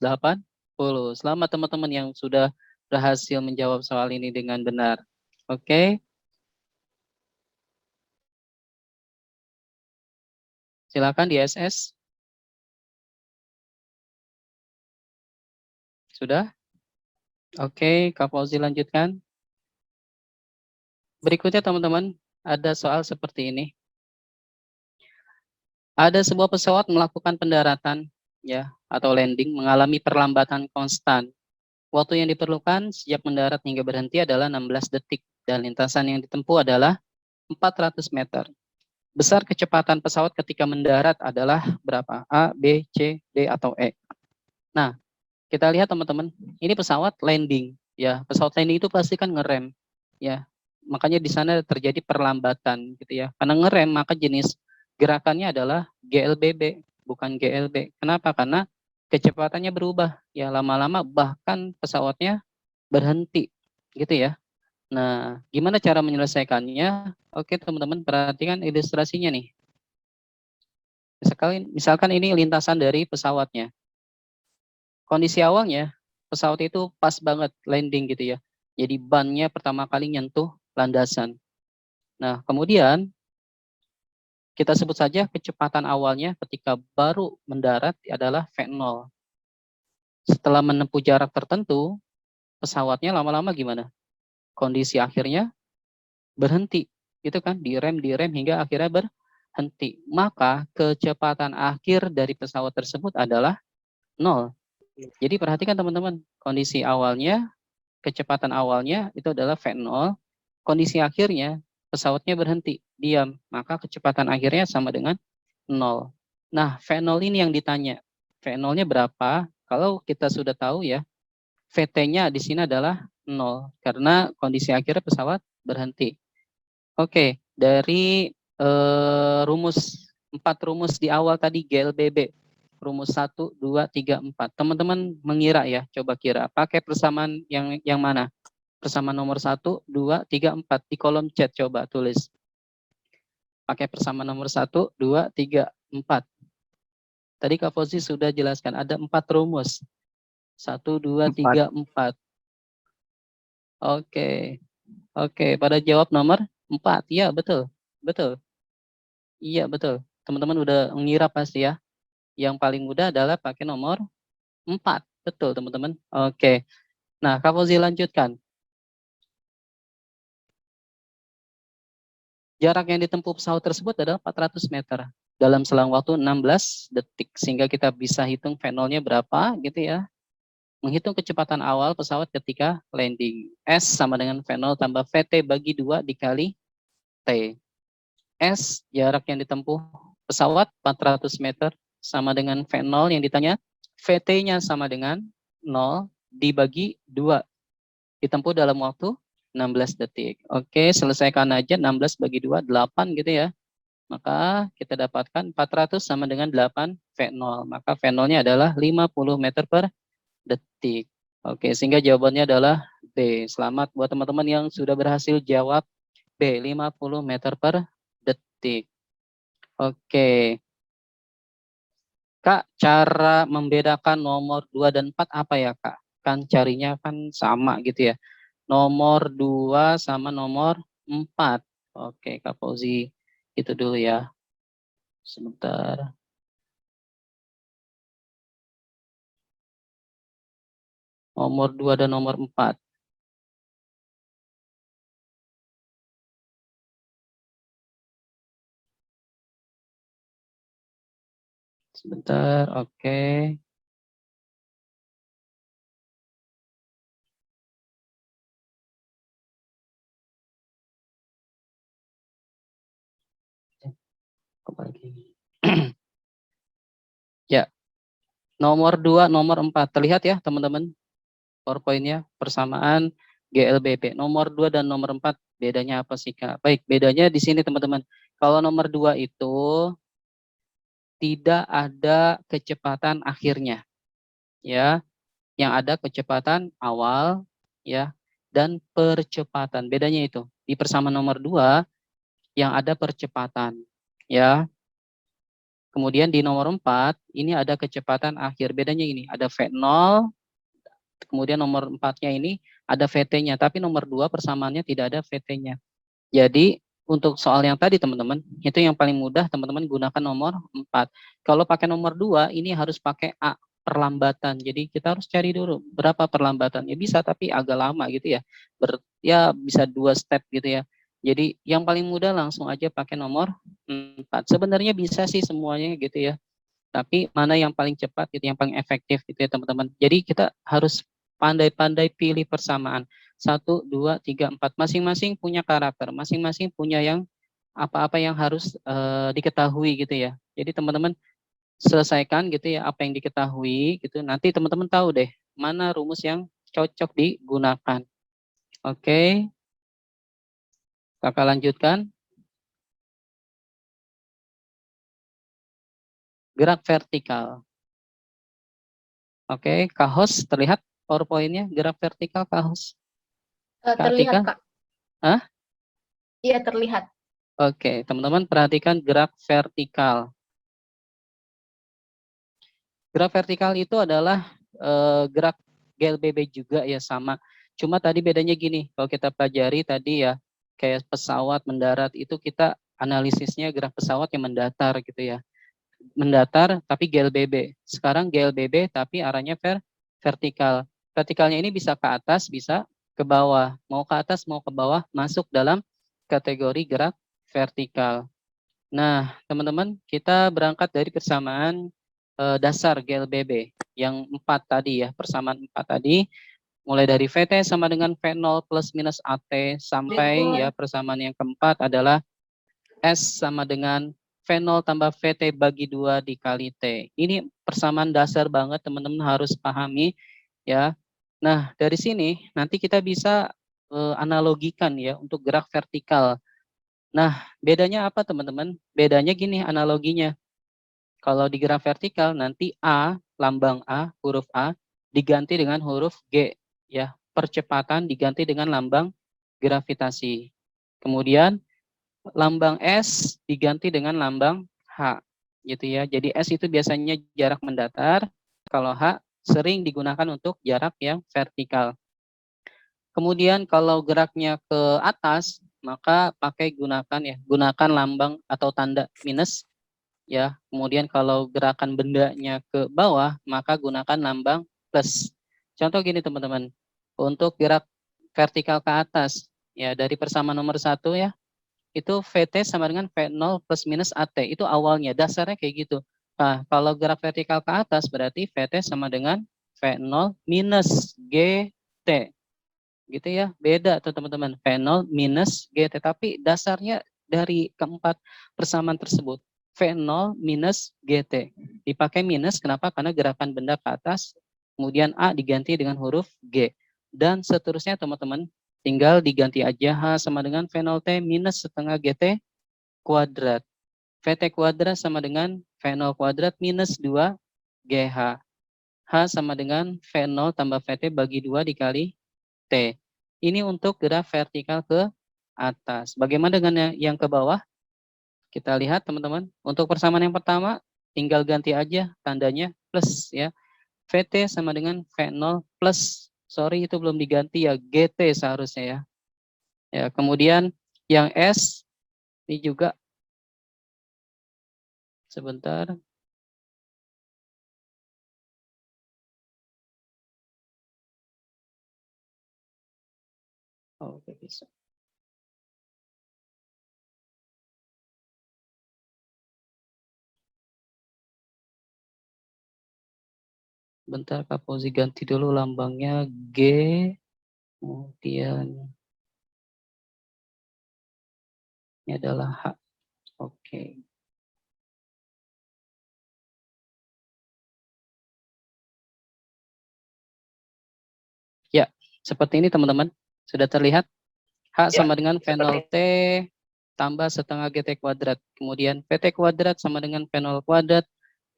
Speaker 1: Selamat teman-teman yang sudah berhasil menjawab soal ini dengan benar. Oke, silakan di SS. Sudah? Oke, Kak Fauzi lanjutkan. Berikutnya teman-teman, ada soal seperti ini. Ada sebuah pesawat melakukan pendaratan ya atau landing mengalami perlambatan konstan. Waktu yang diperlukan sejak mendarat hingga berhenti adalah 16 detik dan lintasan yang ditempuh adalah 400 meter. Besar kecepatan pesawat ketika mendarat adalah berapa? A, B, C, D, atau E. Nah, kita lihat teman-teman, ini pesawat landing. Ya, pesawat landing itu pasti kan ngerem. Ya, makanya di sana terjadi perlambatan gitu ya. Karena ngerem maka jenis gerakannya adalah GLBB, bukan GLB. Kenapa? Karena kecepatannya berubah. Ya, lama-lama bahkan pesawatnya berhenti gitu ya. Nah, gimana cara menyelesaikannya? Oke, teman-teman perhatikan ilustrasinya nih. Misalkan ini lintasan dari pesawatnya. Kondisi awalnya pesawat itu pas banget landing gitu ya. Jadi bannya pertama kali nyentuh landasan. Nah, kemudian kita sebut saja kecepatan awalnya ketika baru mendarat adalah V0. Setelah menempuh jarak tertentu, pesawatnya lama-lama gimana? Kondisi akhirnya berhenti. Gitu kan, direm hingga akhirnya berhenti. Maka kecepatan akhir dari pesawat tersebut adalah 0. Jadi perhatikan teman-teman, kondisi awalnya, kecepatan awalnya itu adalah V0, kondisi akhirnya pesawatnya berhenti, diam, maka kecepatan akhirnya sama dengan 0. Nah, V0 ini yang ditanya. V0-nya berapa? Kalau kita sudah tahu ya, VT-nya di sini adalah 0 karena kondisi akhirnya pesawat berhenti. Oke, dari empat rumus di awal tadi GLBB. Rumus 1, 2, 3, 4. Teman-teman mengira ya, coba kira. Pakai persamaan yang mana? Persamaan nomor 1, 2, 3, 4. Di kolom chat coba tulis. Pakai persamaan nomor 1, 2, 3, 4. Tadi Kak Fauzi sudah jelaskan, ada 4 rumus. 1, 2, 3, 4. Oke. Oke, pada jawab nomor 4. Ya, betul. Betul. Iya, betul. Teman-teman udah mengira pasti ya. Yang paling mudah adalah pakai nomor 4. Betul, teman-teman. Oke. Nah, Kak Fauzi lanjutkan. Jarak yang ditempuh pesawat tersebut adalah 400 meter dalam selang waktu 16 detik. Sehingga kita bisa hitung V0-nya berapa gitu ya. Menghitung kecepatan awal pesawat ketika landing. S sama dengan V0 tambah VT bagi 2 dikali T. S jarak yang ditempuh pesawat 400 meter sama dengan V0 yang ditanya. VT-nya sama dengan 0 dibagi 2. Ditempuh dalam waktu 16 detik. Oke, selesaikan aja 16 bagi 2, 8 gitu ya. Maka kita dapatkan 400 sama dengan 8 V0. Maka V0-nya adalah 50 meter per detik. Oke, sehingga jawabannya adalah B. Selamat buat teman-teman yang sudah berhasil jawab B, 50 meter per detik. Oke. Kak, cara membedakan nomor 2 dan 4 apa ya, Kak? Kan carinya kan sama gitu ya. Nomor 2 sama nomor 4. Oke, Kak Fauzi. Itu dulu ya. Sebentar. Nomor 2 dan nomor 4. Sebentar, oke. Kembali. Ya, nomor 2, nomor 4. Terlihat ya, teman-teman? PowerPoint-nya persamaan GLBP. Nomor 2 dan nomor 4 bedanya apa sih, Kak? Baik, bedanya di sini, teman-teman. Kalau nomor 2 itu tidak ada kecepatan akhirnya, ya. Yang ada kecepatan awal, ya, dan percepatan. Bedanya itu. Di persamaan nomor 2 yang ada percepatan, ya. Kemudian di nomor 4 ini ada kecepatan akhir. Bedanya ini, ada V0, kemudian nomor 4-nya ini ada VT-nya, tapi nomor 2 persamaannya tidak ada VT-nya. Jadi untuk soal yang tadi teman-teman, itu yang paling mudah teman-teman gunakan nomor 4. Kalau pakai nomor 2 ini harus pakai A, perlambatan. Jadi kita harus cari dulu berapa perlambatannya. Bisa tapi agak lama gitu ya. Ya bisa 2 step gitu ya. Jadi yang paling mudah langsung aja pakai nomor 4. Sebenarnya bisa sih semuanya gitu ya. Tapi mana yang paling cepat gitu, yang paling efektif gitu ya teman-teman. Jadi kita harus pandai-pandai pilih persamaan. 1, 2, 3, 4. Masing-masing punya karakter, masing-masing punya yang apa-apa yang harus diketahui gitu ya. Jadi teman-teman selesaikan gitu ya apa yang diketahui gitu. Nanti teman-teman tahu deh mana rumus yang cocok digunakan. Oke, kakak lanjutkan. Gerak vertikal. Oke, Kak Host terlihat PowerPoint-nya gerak vertikal Kak Host. Kak
Speaker 2: Terlihat,
Speaker 1: Atika?
Speaker 2: Kak.
Speaker 1: Hah?
Speaker 2: Iya, terlihat.
Speaker 1: Oke, teman-teman perhatikan gerak vertikal. Gerak vertikal itu adalah gerak GLBB juga ya sama. Cuma tadi bedanya gini, kalau kita pelajari tadi ya, kayak pesawat mendarat itu kita analisisnya gerak pesawat yang mendatar gitu ya. Mendatar tapi GLBB. Sekarang GLBB tapi arahnya vertikal. Vertikalnya ini bisa ke atas, bisa ke bawah. Mau ke atas, mau ke bawah, masuk dalam kategori gerak vertikal. Nah, teman-teman, kita berangkat dari persamaan dasar GLBB yang 4 tadi ya, persamaan 4 tadi, mulai dari VT sama dengan V0 plus minus AT sampai ya persamaan yang keempat adalah S sama dengan V0 tambah VT bagi 2 dikali T. Ini persamaan dasar banget teman-teman harus pahami ya. Nah, dari sini nanti kita bisa analogikan ya untuk gerak vertikal. Nah, bedanya apa teman-teman? Bedanya gini analoginya. Kalau di graf vertikal nanti A, lambang A, huruf A diganti dengan huruf G, ya. Percepatan diganti dengan lambang gravitasi. Kemudian lambang S diganti dengan lambang H, gitu ya. Jadi S itu biasanya jarak mendatar, kalau H sering digunakan untuk jarak yang vertikal. Kemudian kalau geraknya ke atas, maka gunakan lambang atau tanda minus, ya. Kemudian kalau gerakan bendanya ke bawah, maka gunakan lambang plus. Contoh gini teman-teman, untuk gerak vertikal ke atas, ya dari persamaan nomor 1 ya, itu VT sama dengan V0 plus minus AT, itu awalnya, dasarnya kayak gitu. Nah, kalau gerak vertikal ke atas berarti VT sama dengan V0 minus GT. Gitu ya, beda tuh teman-teman, V0 minus GT, tapi dasarnya dari keempat persamaan tersebut. V0 minus GT. Dipakai minus, kenapa? Karena gerakan benda ke atas, kemudian A diganti dengan huruf G. Dan seterusnya teman-teman, tinggal diganti aja H sama dengan V0T minus setengah GT kuadrat. VT kuadrat sama dengan V0 kuadrat minus 2 GH. H sama dengan V0 tambah VT bagi 2 dikali T. Ini untuk gerak vertikal ke atas. Bagaimana dengan yang ke bawah? Kita lihat teman-teman. Untuk persamaan yang pertama, tinggal ganti aja tandanya plus ya. VT sama dengan V0 plus. Sorry itu belum diganti ya, GT seharusnya ya. Ya, kemudian yang S ini juga sebentar. Oh, oke bisa. Bentar Kak Fauzi ganti dulu lambangnya G, kemudian ini adalah H. Oke. Ya, seperti ini teman-teman. Sudah terlihat? H
Speaker 3: Ya,
Speaker 1: sama dengan
Speaker 3: seperti
Speaker 1: V0T tambah setengah GT kuadrat. Kemudian PT kuadrat sama dengan V0 kuadrat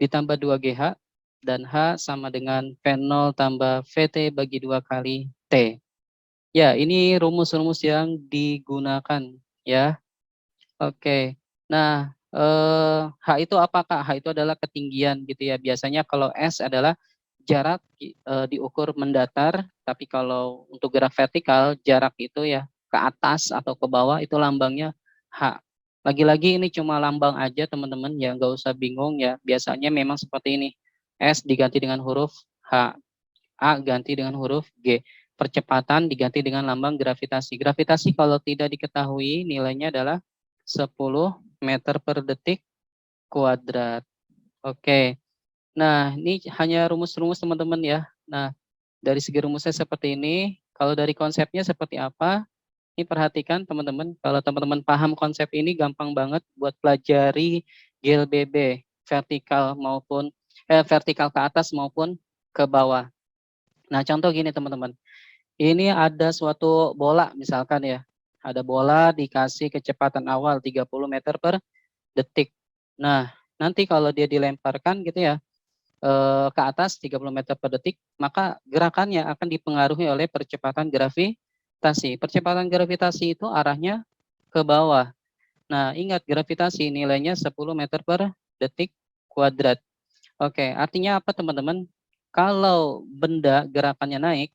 Speaker 1: ditambah 2GH. Dan H sama dengan V0 tambah VT bagi 2 kali T. Ya, ini rumus-rumus yang digunakan. Ya, oke. Nah, H itu apa Kak? H itu adalah ketinggian gitu ya. Biasanya kalau S adalah jarak diukur mendatar, tapi kalau untuk gerak vertikal jarak itu ya ke atas atau ke bawah itu lambangnya H. Lagi-lagi ini cuma lambang aja teman-teman ya, nggak usah bingung ya. Biasanya memang seperti ini. S diganti dengan huruf H, A ganti dengan huruf G. Percepatan diganti dengan lambang gravitasi. Gravitasi kalau tidak diketahui nilainya adalah 10 meter per detik kuadrat. Oke. Nah, ini hanya rumus-rumus teman-teman ya. Nah, dari segi rumusnya seperti ini. Kalau dari konsepnya seperti apa? Ini perhatikan teman-teman. Kalau teman-teman paham konsep ini gampang banget buat pelajari GLBB vertikal maupun vertikal ke atas maupun ke bawah. Nah, contoh gini teman-teman. Ini ada suatu bola misalkan ya. Ada bola dikasih kecepatan awal 30 meter per detik. Nah, nanti kalau dia dilemparkan gitu ya, ke atas 30 meter per detik, maka gerakannya akan dipengaruhi oleh percepatan gravitasi. Percepatan gravitasi itu arahnya ke bawah. Nah, ingat gravitasi nilainya 10 meter per detik kuadrat. Oke, artinya apa teman-teman? Kalau benda gerakannya naik,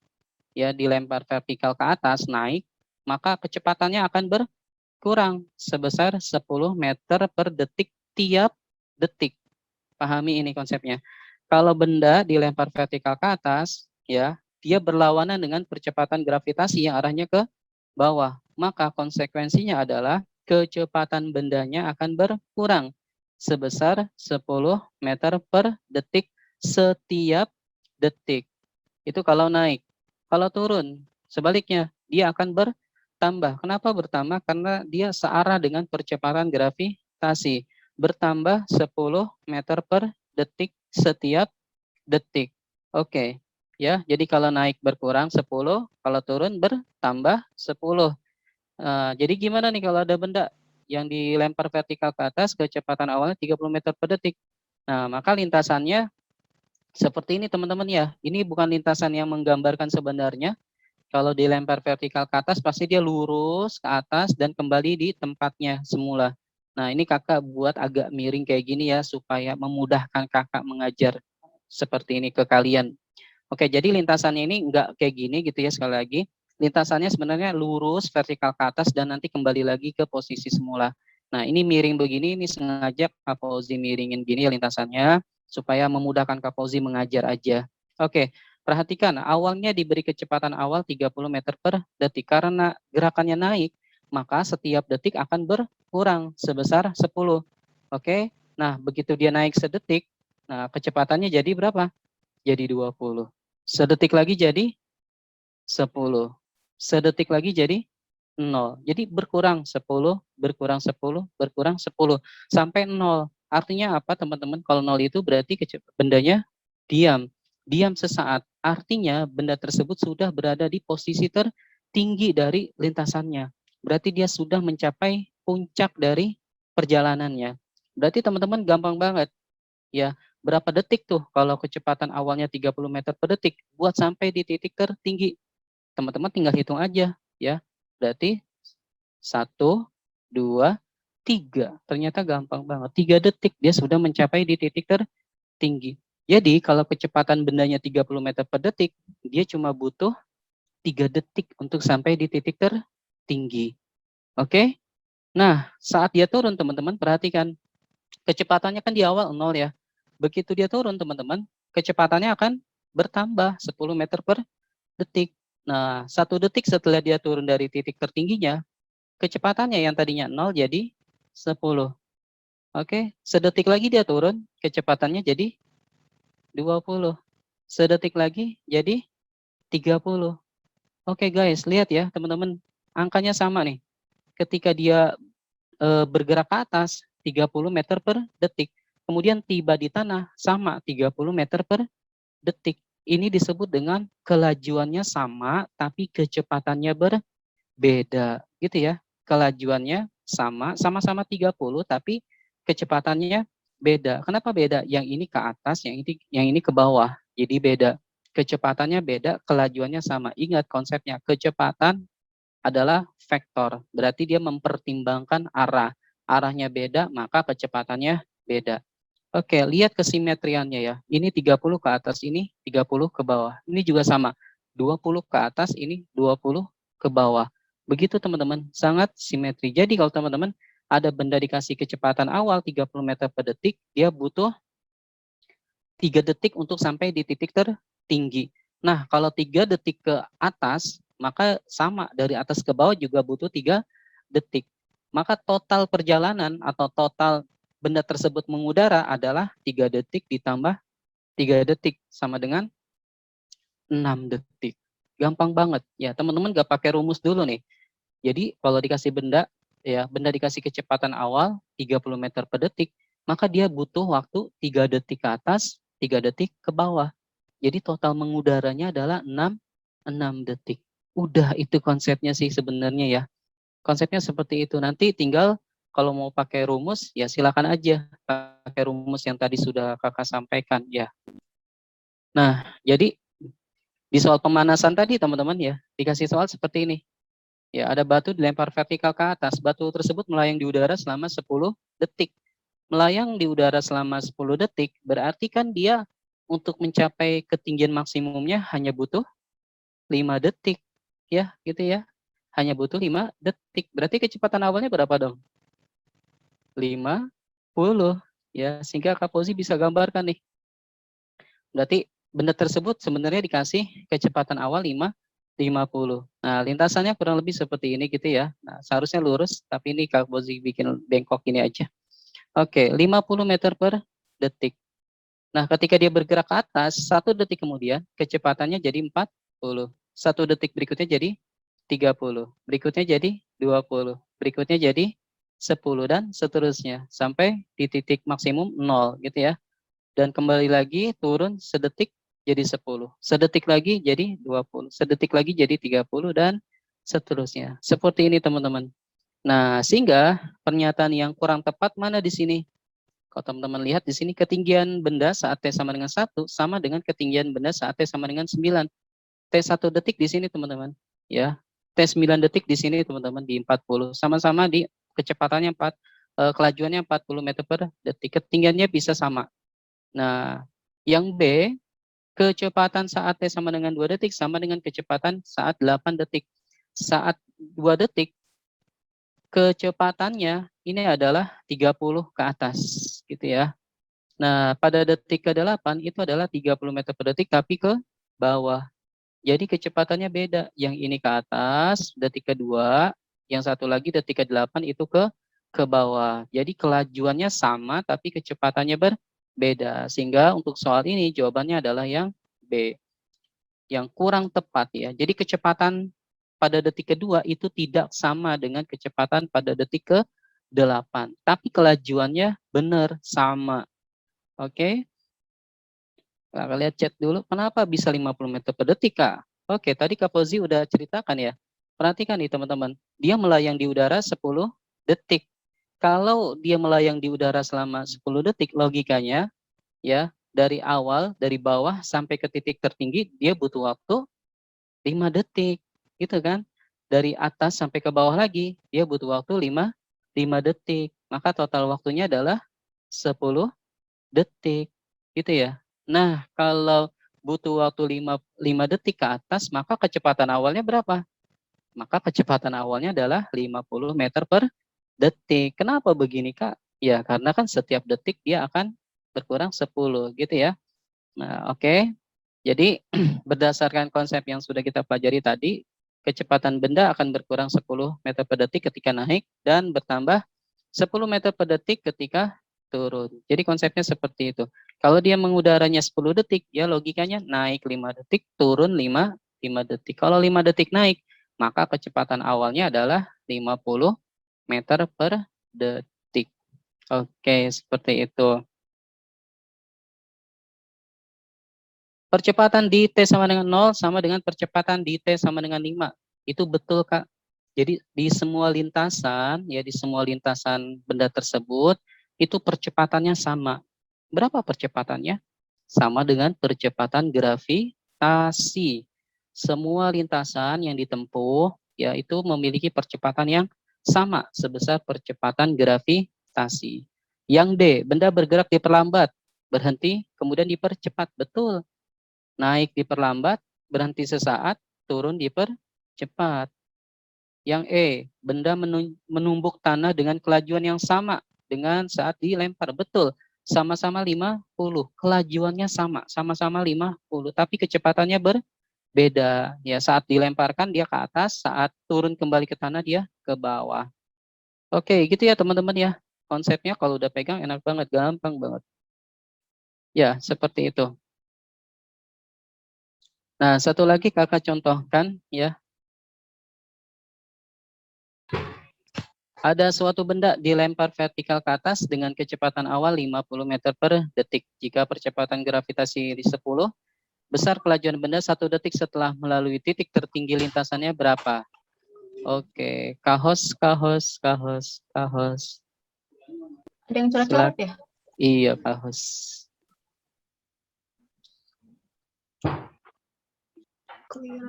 Speaker 1: ya dilempar vertikal ke atas, naik, maka kecepatannya akan berkurang sebesar 10 meter per detik tiap detik. Pahami ini konsepnya. Kalau benda dilempar vertikal ke atas, ya, dia berlawanan dengan percepatan gravitasi yang arahnya ke bawah. Maka konsekuensinya adalah kecepatan bendanya akan berkurang sebesar 10 meter per detik setiap detik. Itu kalau naik. Kalau turun, sebaliknya, dia akan bertambah. Kenapa bertambah? Karena dia searah dengan percepatan gravitasi. Bertambah 10 meter per detik setiap detik. Oke. Ya, jadi kalau naik berkurang 10, kalau turun bertambah 10. Jadi gimana nih kalau ada benda yang dilempar vertikal ke atas kecepatan awalnya 30 meter per detik. Nah, maka lintasannya seperti ini teman-teman ya. Ini bukan lintasan yang menggambarkan sebenarnya. Kalau dilempar vertikal ke atas pasti dia lurus ke atas dan kembali di tempatnya semula. Nah, ini kakak buat agak miring kayak gini ya supaya memudahkan kakak mengajar seperti ini ke kalian. Oke, jadi lintasannya ini enggak kayak gini gitu ya sekali lagi. Lintasannya sebenarnya lurus vertikal ke atas dan nanti kembali lagi ke posisi semula. Nah, ini miring begini, ini sengaja Kak Fauzi miringin gini ya lintasannya supaya memudahkan Kak Fauzi mengajar aja. Oke, perhatikan awalnya diberi kecepatan awal 30 meter per detik. Karena gerakannya naik, maka setiap detik akan berkurang sebesar 10. Oke, nah begitu dia naik sedetik, nah kecepatannya jadi berapa? Jadi 20. Sedetik lagi jadi 10. Sedetik lagi jadi 0. Jadi berkurang 10, berkurang 10, berkurang 10 sampai 0. Artinya apa teman-teman? Kalau 0 itu berarti bendanya diam. Diam sesaat. Artinya benda tersebut sudah berada di posisi tertinggi dari lintasannya. Berarti dia sudah mencapai puncak dari perjalanannya. Berarti teman-teman gampang banget ya. Berapa detik tuh kalau kecepatan awalnya 30 meter per detik buat sampai di titik tertinggi? Teman-teman tinggal hitung aja ya. Berarti 1, 2, 3. Ternyata gampang banget. 3 detik dia sudah mencapai di titik tertinggi. Jadi kalau kecepatan bendanya 30 meter per detik, dia cuma butuh 3 detik untuk sampai di titik tertinggi. Oke? Nah, saat dia turun teman-teman perhatikan. Kecepatannya kan di awal 0 ya. Begitu dia turun teman-teman, kecepatannya akan bertambah 10 meter per detik. Nah, 1 detik setelah dia turun dari titik tertingginya, kecepatannya yang tadinya 0 jadi 10. Oke, sedetik lagi dia turun, kecepatannya jadi 20. Sedetik lagi jadi 30. Oke guys, lihat ya teman-teman, angkanya sama nih. Ketika dia bergerak ke atas 30 meter per detik, kemudian tiba di tanah sama 30 meter per detik. Ini disebut dengan kelajuannya sama tapi kecepatannya berbeda, gitu ya. Kelajuannya sama, sama-sama 30 tapi kecepatannya beda. Kenapa beda? Yang ini ke atas, yang ini ke bawah. Jadi beda. Kecepatannya beda, kelajuannya sama. Ingat konsepnya, kecepatan adalah vektor. Berarti dia mempertimbangkan arah. Arahnya beda, maka kecepatannya beda. Oke, lihat kesimetriannya ya. Ini 30 ke atas, ini 30 ke bawah. Ini juga sama. 20 ke atas, ini 20 ke bawah. Begitu teman-teman, sangat simetri. Jadi kalau teman-teman ada benda dikasih kecepatan awal 30 meter per detik, dia butuh 3 detik untuk sampai di titik tertinggi. Nah, kalau 3 detik ke atas, maka sama dari atas ke bawah juga butuh 3 detik. Maka total perjalanan atau total benda tersebut mengudara adalah 3 detik ditambah 3 detik sama dengan 6 detik. Gampang banget. Ya, teman-teman gak pakai rumus dulu nih. Jadi kalau dikasih benda, ya benda dikasih kecepatan awal 30 meter per detik, maka dia butuh waktu 3 detik ke atas, 3 detik ke bawah. Jadi total mengudaranya adalah 6 detik. Udah itu konsepnya sih sebenarnya ya. Konsepnya seperti itu. Nanti tinggal kalau mau pakai rumus, ya silakan aja pakai rumus yang tadi sudah kakak sampaikan ya. Nah, jadi di soal pemanasan tadi teman-teman ya, dikasih soal seperti ini. Ya, ada batu dilempar vertikal ke atas. Batu tersebut melayang di udara selama 10 detik. Melayang di udara selama 10 detik berarti kan dia untuk mencapai ketinggian maksimumnya hanya butuh 5 detik. Ya, gitu ya. Hanya butuh 5 detik. Berarti kecepatan awalnya berapa dong? 50. Ya, sehingga Kak Fauzi bisa gambarkan nih. Berarti benda tersebut sebenarnya dikasih kecepatan awal 50. Nah, lintasannya kurang lebih seperti ini gitu ya. Nah, seharusnya lurus, tapi ini Kak Fauzi bikin bengkok ini aja. Oke, 50 meter per detik. Nah, ketika dia bergerak ke atas, 1 detik kemudian kecepatannya jadi 40. 1 detik berikutnya jadi 30. Berikutnya jadi 20. Berikutnya jadi 10 dan seterusnya sampai di titik maksimum 0 gitu ya. Dan kembali lagi turun sedetik jadi 10. Sedetik lagi jadi 20. Sedetik lagi jadi 30 dan seterusnya. Seperti ini teman-teman. Nah, sehingga pernyataan yang kurang tepat mana di sini? Kalau teman-teman lihat di sini ketinggian benda saat T sama dengan 1 sama dengan ketinggian benda saat T sama dengan 9. T 1 detik di sini teman-teman. Ya. T 9 detik di sini teman-teman di 40. Sama-sama di kecepatannya kelajuannya 40 meter per detik. Ketinggiannya bisa sama. Nah, yang B, kecepatan saat T sama dengan 2 detik sama dengan kecepatan saat 8 detik. Saat 2 detik kecepatannya ini adalah 30 ke atas gitu ya. Nah, pada detik ke-8 itu adalah 30 meter per detik tapi ke bawah. Jadi kecepatannya beda. Yang ini ke atas detik kedua, yang satu lagi detik ke-8 itu ke bawah. Jadi kelajuannya sama tapi kecepatannya berbeda. Sehingga untuk soal ini jawabannya adalah yang B. Yang kurang tepat ya. Jadi kecepatan pada detik kedua itu tidak sama dengan kecepatan pada detik ke-8. Tapi kelajuannya benar sama. Oke. Nah, lihat chat dulu. Kenapa bisa 50 meter per detik, Kak? Oke, tadi Kak Fauzi udah ceritakan ya. Perhatikan nih teman-teman. Dia melayang di udara 10 detik. Kalau dia melayang di udara selama 10 detik, logikanya ya dari awal, dari bawah sampai ke titik tertinggi, dia butuh waktu 5 detik. Gitu kan? Dari atas sampai ke bawah lagi, dia butuh waktu 5 detik. Maka total waktunya adalah 10 detik. Gitu ya. Nah, kalau butuh waktu 5 detik ke atas, maka kecepatan awalnya berapa? Maka kecepatan awalnya adalah 50 meter per detik. Kenapa begini, Kak? Ya, karena kan setiap detik dia akan berkurang 10, gitu ya. Nah, oke. Jadi, berdasarkan konsep yang sudah kita pelajari tadi, kecepatan benda akan berkurang 10 meter per detik ketika naik dan bertambah 10 meter per detik ketika turun. Jadi konsepnya seperti itu. Kalau dia mengudaranya 10 detik, ya logikanya naik 5 detik, turun 5 detik. Kalau 5 detik naik, maka kecepatan awalnya adalah 50 meter per detik. Oke, seperti itu. Percepatan di T sama dengan 0 sama dengan percepatan di T sama dengan 5. Itu betul, Kak. Jadi di semua lintasan, ya di semua lintasan benda tersebut, itu percepatannya sama. Berapa percepatannya? Sama dengan percepatan gravitasi. Semua lintasan yang ditempuh, ya itu memiliki percepatan yang sama sebesar percepatan gravitasi. Yang D, benda bergerak diperlambat, berhenti, kemudian dipercepat. Betul. Naik diperlambat, berhenti sesaat, turun dipercepat. Yang E, benda menumbuk tanah dengan kelajuan yang sama dengan saat dilempar. Betul, sama-sama 50. Kelajuannya sama-sama 50, tapi kecepatannya berbeda. Ya, saat dilemparkan dia ke atas, saat turun kembali ke tanah dia ke bawah. Oke, gitu ya teman-teman ya. Konsepnya kalau udah pegang enak banget, gampang banget. Ya, seperti itu. Nah, satu lagi kakak contohkan ya. Ada suatu benda dilempar vertikal ke atas dengan kecepatan awal 50 meter per detik. Jika percepatan gravitasi di 10, besar kelajuan benda 1 detik setelah melalui titik tertinggi lintasannya berapa? Oke, kahos.
Speaker 2: Ada yang coret-coret ya?
Speaker 1: Iya, kahos.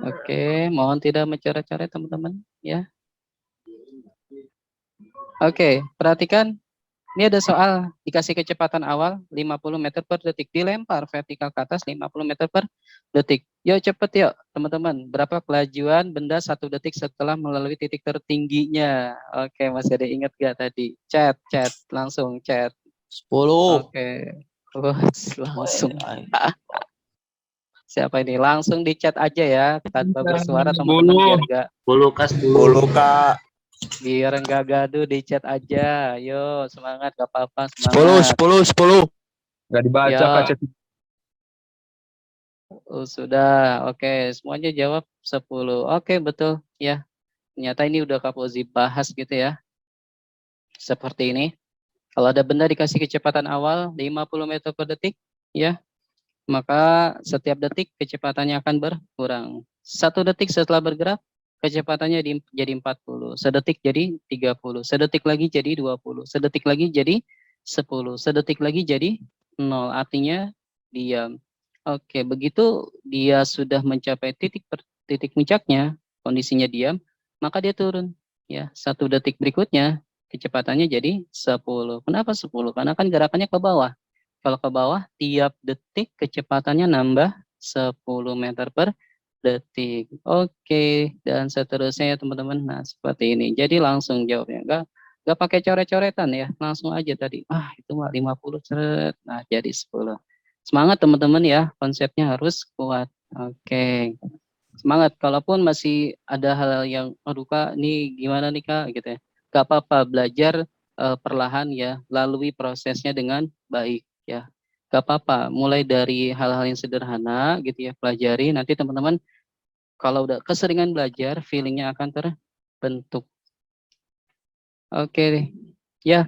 Speaker 1: Oke, mohon tidak mencoret-coret teman-teman ya. Oke, perhatikan. Ini ada soal dikasih kecepatan awal 50 meter per detik, dilempar vertikal ke atas 50 meter per detik. Yuk cepet yuk teman-teman, berapa kelajuan benda 1 detik setelah melalui titik tertingginya? Oke, masih ada ingat gak tadi? Chat, langsung chat.
Speaker 3: 10.
Speaker 1: Oke, langsung. Siapa ini? Langsung di chat aja ya, tanpa bersuara teman-teman biar enggak
Speaker 3: 10 Kak, 10 Kak.
Speaker 1: biar enggak gaduh, di chat aja. Yo, semangat, gak apa-apa, semangat.
Speaker 3: 10.
Speaker 4: Nggak dibaca
Speaker 1: Ya.
Speaker 4: Kak chat.
Speaker 1: Oh, sudah. Oke, semuanya jawab 10. Oke, betul. Ya, ternyata ini udah Kak Fauzi bahas gitu ya. Seperti ini. Kalau ada benda dikasih kecepatan awal 50 meter per detik, ya, maka setiap detik kecepatannya akan berkurang. 1 detik setelah bergerak, kecepatannya jadi 40, sedetik jadi 30, sedetik lagi jadi 20, sedetik lagi jadi 10, sedetik lagi jadi 0, artinya diam. Oke, begitu dia sudah mencapai titik puncaknya, kondisinya diam, maka dia turun. Ya, 1 detik berikutnya kecepatannya jadi 10. Kenapa 10? Karena kan gerakannya ke bawah. Kalau ke bawah, tiap detik kecepatannya nambah 10 meter per detik. Oke, dan seterusnya ya teman-teman. Nah, seperti ini. Jadi langsung jawabnya. Enggak pakai coret-coretan ya. Langsung aja tadi. Ah, itu mah 50 seret. Nah, jadi 10. Semangat teman-teman ya. Konsepnya harus kuat. Oke. Semangat. Kalaupun masih ada hal yang, aduh Kak, ini gimana nih Kak, gitu ya. Gak apa-apa, belajar perlahan ya, lalui prosesnya dengan baik ya. Gak apa-apa, mulai dari hal-hal yang sederhana gitu ya, pelajari. Nanti teman-teman kalau udah keseringan belajar, feelingnya akan terbentuk. Oke, ya.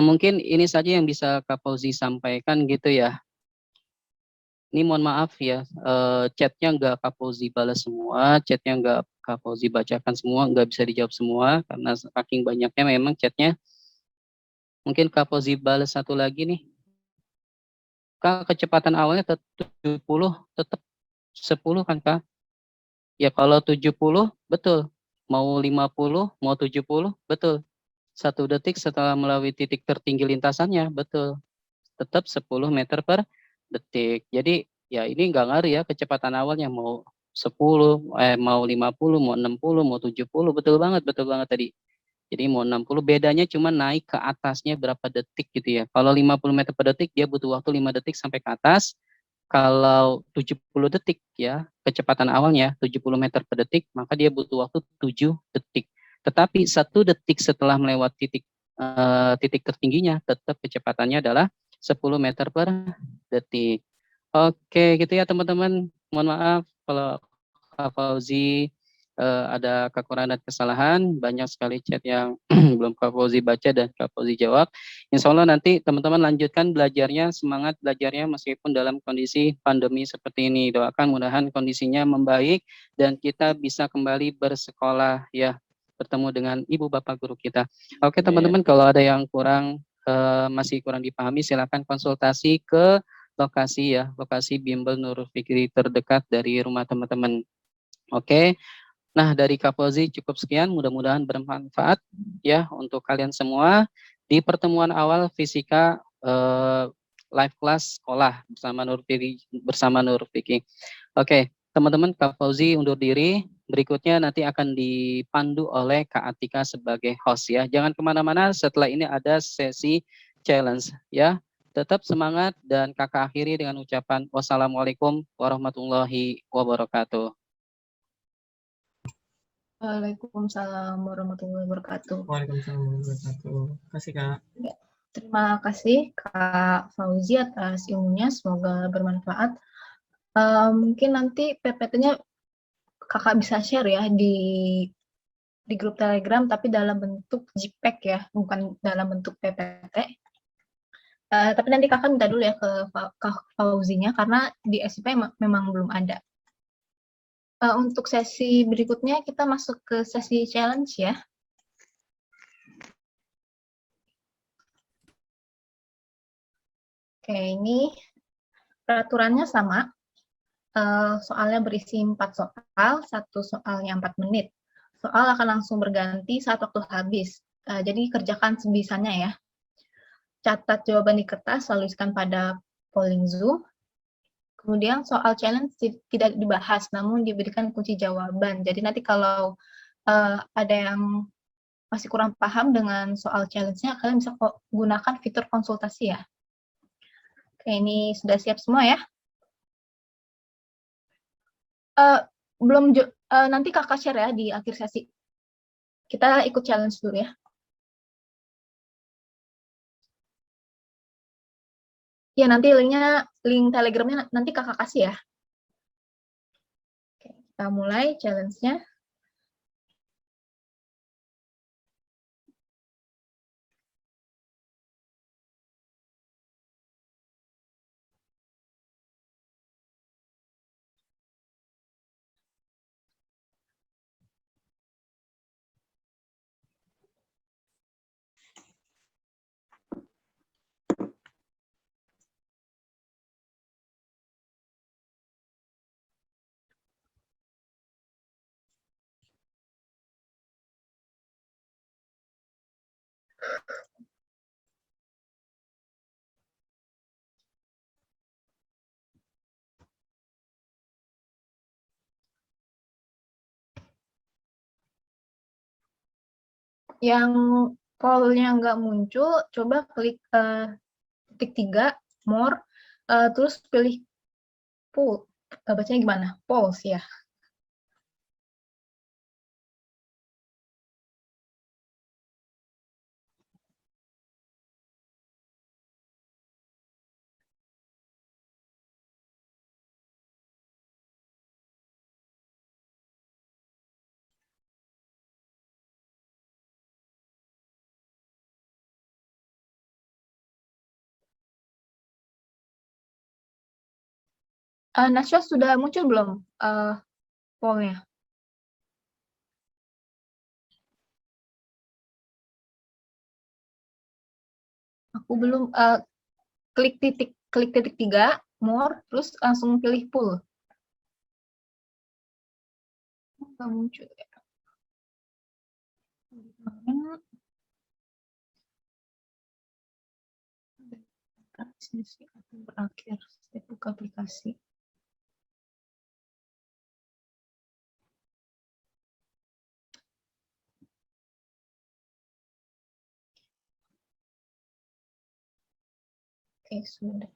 Speaker 1: Mungkin ini saja yang bisa Kak Fauzi sampaikan gitu ya. Ini mohon maaf ya, chatnya nggak Kak Fauzi balas semua, chatnya nggak Kak Fauzi bacakan semua, nggak bisa dijawab semua, karena saking banyaknya memang chatnya. Mungkin Kak Fauzi balas satu lagi nih. Kak, kecepatan awalnya 70, tetap 10 kan Kak? Ya kalau 70, betul. Mau 50, mau 70, betul. 1 detik setelah melalui titik tertinggi lintasannya, betul. Tetap 10 meter per detik. Jadi ya ini nggak ngaruh ya kecepatan awalnya mau 10, mau 50, mau 60, mau 70, betul banget tadi. Jadi mau 60, bedanya cuma naik ke atasnya berapa detik gitu ya. Kalau 50 meter per detik dia butuh waktu 5 detik sampai ke atas. Kalau 70 detik ya, kecepatan awalnya 70 meter per detik, maka dia butuh waktu 7 detik. Tetapi 1 detik setelah melewati titik tertingginya, tetap kecepatannya adalah 10 meter per detik. Oke, gitu ya teman-teman. Mohon maaf kalau Kak Fauzi ada kekurangan dan kesalahan. Banyak sekali chat yang belum Kak Fauzi baca dan Kak Fauzi jawab. Insya Allah nanti teman-teman lanjutkan belajarnya, semangat belajarnya meskipun dalam kondisi pandemi seperti ini. Doakan mudahan kondisinya membaik dan kita bisa kembali bersekolah ya, bertemu dengan ibu bapak guru kita. Oke teman-teman, kalau ada yang kurang masih kurang dipahami, silakan konsultasi ke lokasi ya, lokasi Bimbel Nurul Fikri terdekat dari rumah teman-teman. Oke. Nah, dari Kak Fauzi cukup sekian, mudah-mudahan bermanfaat ya untuk kalian semua. Di pertemuan awal fisika live class sekolah bersama Nur Fikri. Oke, teman-teman, Kak Fauzi undur diri. Berikutnya nanti akan dipandu oleh Kak Atika sebagai host ya. Jangan kemana-mana, setelah ini ada sesi challenge ya. Tetap semangat dan kakak akhiri dengan ucapan wassalamualaikum warahmatullahi wabarakatuh.
Speaker 2: Waalaikumsalam warahmatullahi wabarakatuh.
Speaker 4: Waalaikumsalam warahmatullahi wabarakatuh. Terima kasih Kak.
Speaker 2: Ya, terima kasih Kak Fauzi atas ilmunya, semoga bermanfaat. Mungkin nanti PPT-nya Kakak bisa share ya di grup Telegram, tapi dalam bentuk JPEG ya, bukan dalam bentuk PPT. Tapi nanti Kakak minta dulu ya ke Fauzinya, karena di SIP memang belum ada. Untuk sesi berikutnya kita masuk ke sesi challenge ya. Oke, ini peraturannya sama. Soalnya berisi 4 soal, 1 soalnya 4 menit. Soal akan langsung berganti saat waktu habis. Jadi kerjakan sebisanya ya. Catat jawaban di kertas, lalu isikan pada polling Zoom. Kemudian soal challenge tidak dibahas, namun diberikan kunci jawaban. Jadi nanti kalau ada yang masih kurang paham dengan soal challenge-nya, kalian bisa gunakan fitur konsultasi ya. Oke, ini sudah siap semua ya? Nanti Kakak share ya di akhir sesi. Kita ikut challenge dulu ya. Ya, nanti link Telegramnya nanti Kakak kasih ya. Oke, kita mulai challenge-nya. Yang pollnya nggak muncul, coba klik titik 3, more, terus pilih poll. Bacanya gimana? Polls ya. Nasya sudah muncul belum pollnya? Aku belum. Klik titik 3, more, terus langsung pilih poll. Nggak muncul ya. Transmisi akan berakhir. Saya buka aplikasi. Oke, sudah.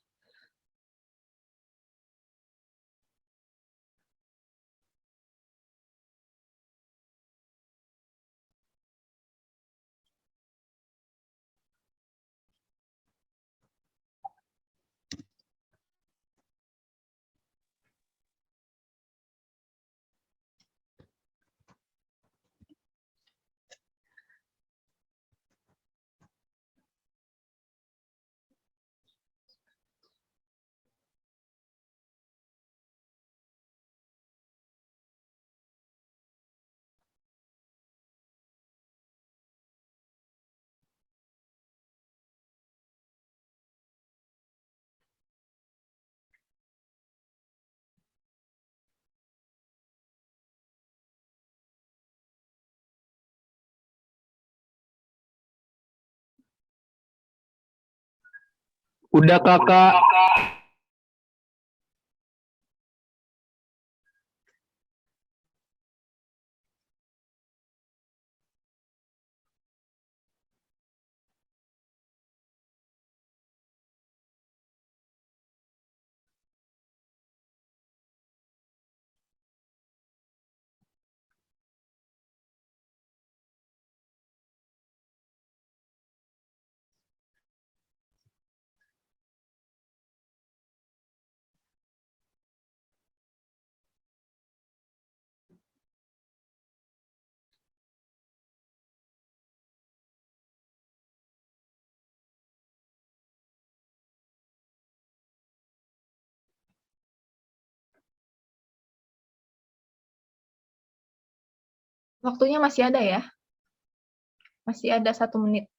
Speaker 3: Udah kakak.
Speaker 2: Waktunya masih ada ya? Masih ada 1 menit.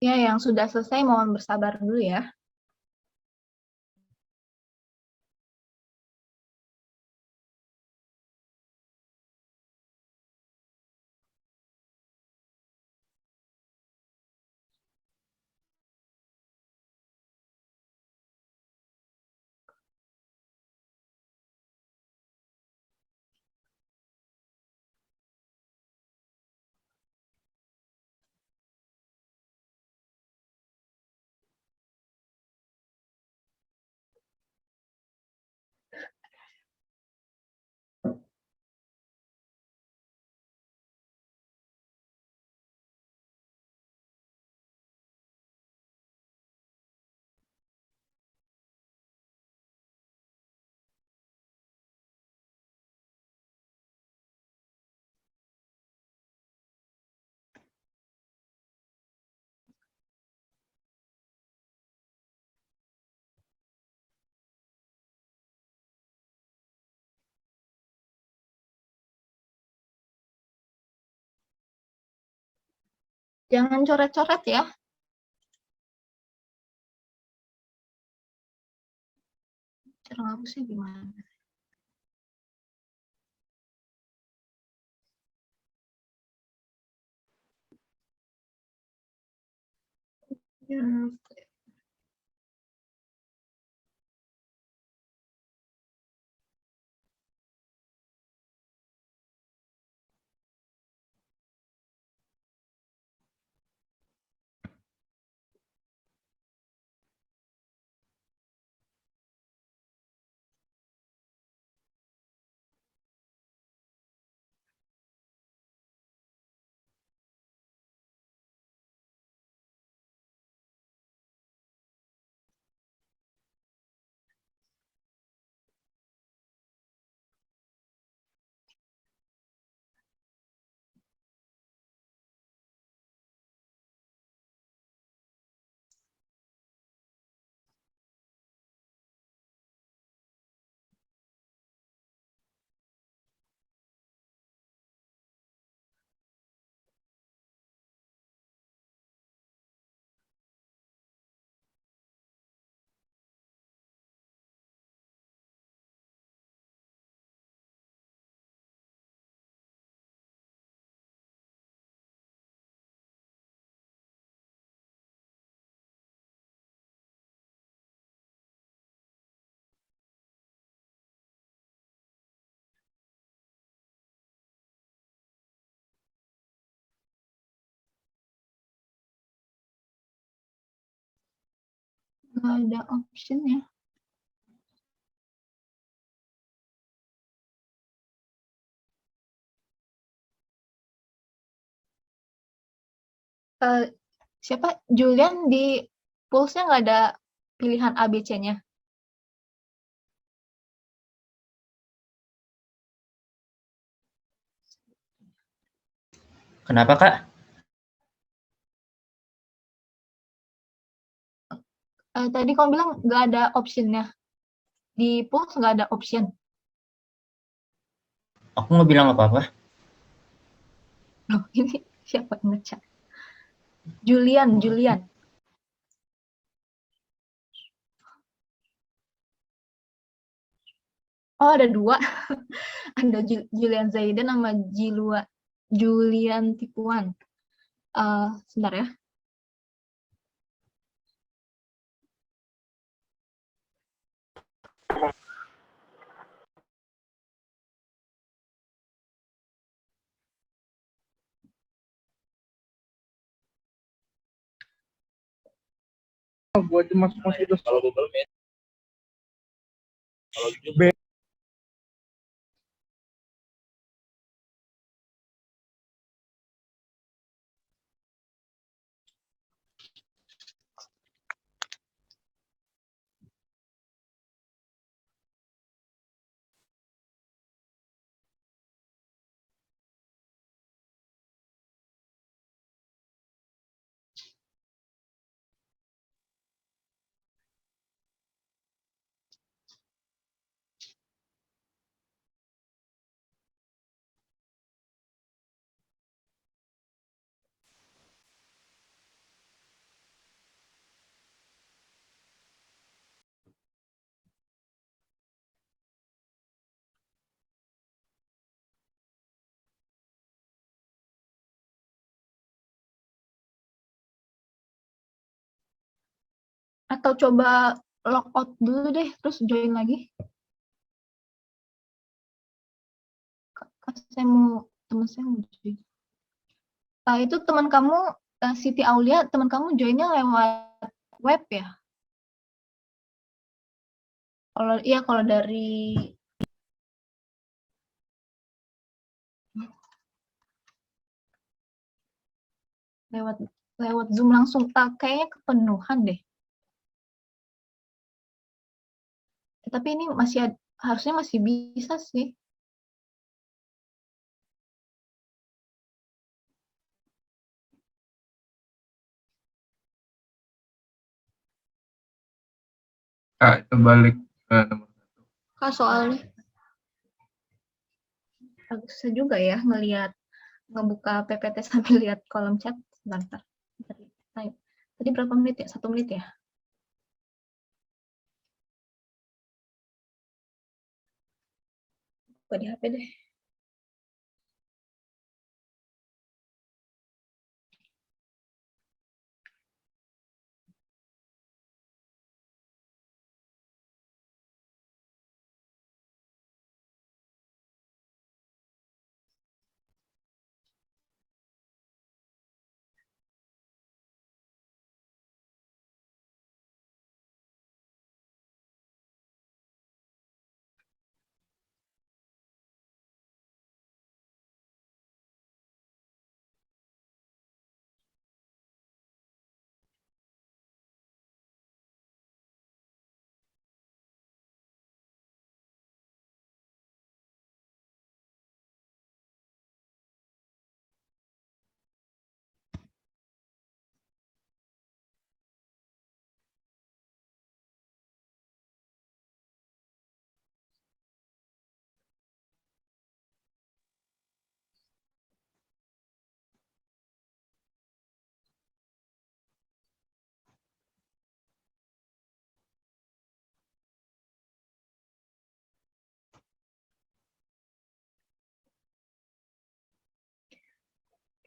Speaker 2: Ya, yang sudah selesai mohon bersabar dulu ya. Jangan coret-coret ya. Cara ngapusnya gimana? Hmm. Nggak ada option ya. Siapa? Julian di Pulse-nya nggak ada pilihan ABC-nya.
Speaker 5: Kenapa, Kak?
Speaker 2: Tadi kamu bilang nggak ada option-nya. Di Pulse nggak ada option.
Speaker 5: Aku nggak bilang apa-apa.
Speaker 2: Oh, ini siapa yang nge-chat? Julian. Oh, ada dua. Ada Julian Zaidan sama Julian Tipuan. Sebentar ya.
Speaker 3: Buat masuk itu. Atau coba logout dulu deh, terus join lagi. Teman saya mau join. Itu teman kamu, Siti Aulia, teman kamu joinnya lewat web ya? Kalau dari lewat Zoom langsung, kayaknya kepenuhan deh. Tapi ini harusnya masih bisa sih. Kak, itu balik ke nomor 1.
Speaker 2: Kak, soalnya susah juga ya ngebuka PPT sambil lihat kolom chat. Bentar. Tadi berapa menit ya? 1 menit ya? Buka di HP deh.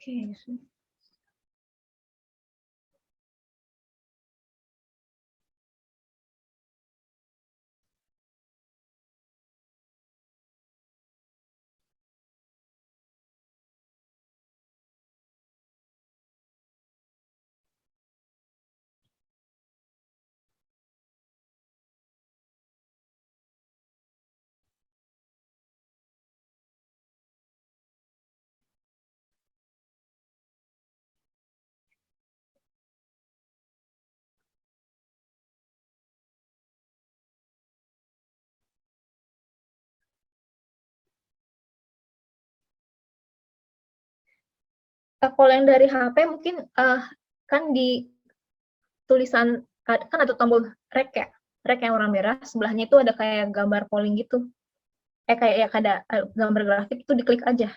Speaker 2: Oke, kalau yang dari HP mungkin kan di tulisan kan ada tombol rek ya, rek yang warna merah, sebelahnya itu ada kayak gambar polling gitu. Kayak ya ada gambar grafik itu diklik aja.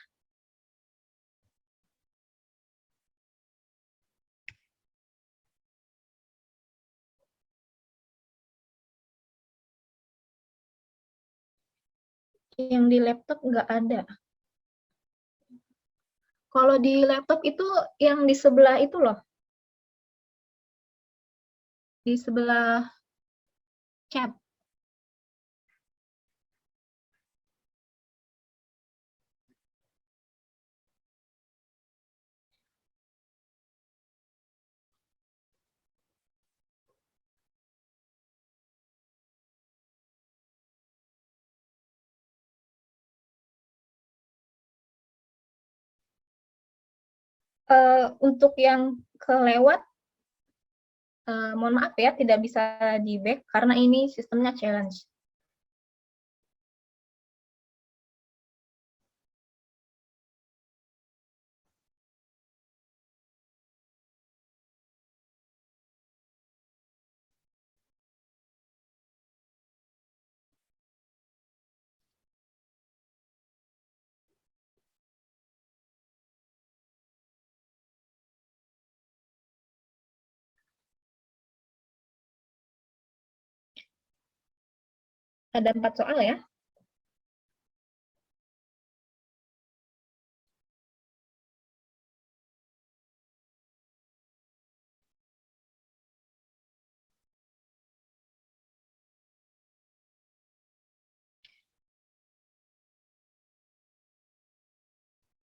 Speaker 2: Yang di laptop nggak ada. Kalau di laptop itu yang di sebelah itu loh. Di sebelah chat. Untuk yang kelewat, mohon maaf ya, tidak bisa di-back karena ini sistemnya challenge. Ada 4 soal ya.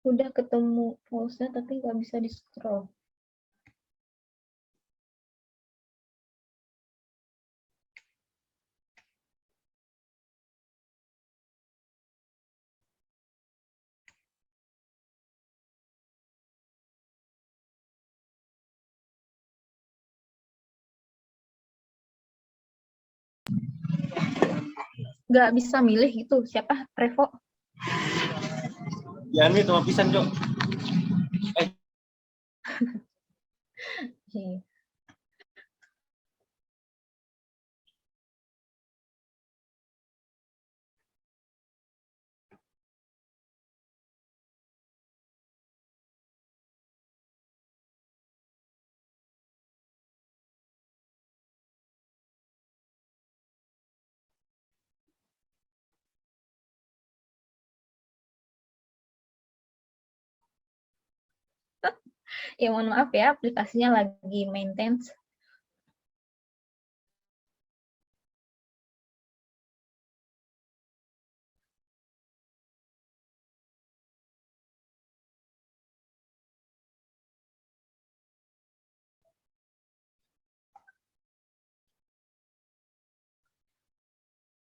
Speaker 2: Udah ketemu pause-nya tapi nggak bisa di-scroll. Nggak bisa milih gitu, siapa? Revo?
Speaker 5: Ya, ini cuma pisan, Cok.
Speaker 2: Iya. Ya mohon maaf ya, aplikasinya lagi maintenance.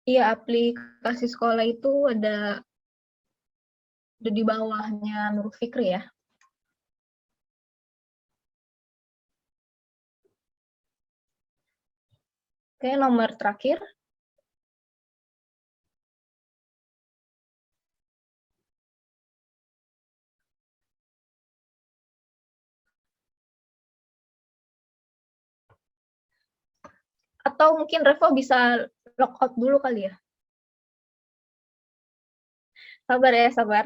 Speaker 2: Iya, aplikasi sekolah itu ada di bawahnya Nurul Fikri ya. Oke, nomor terakhir. Atau mungkin Revo bisa logout dulu kali ya. Sabar ya, sabar.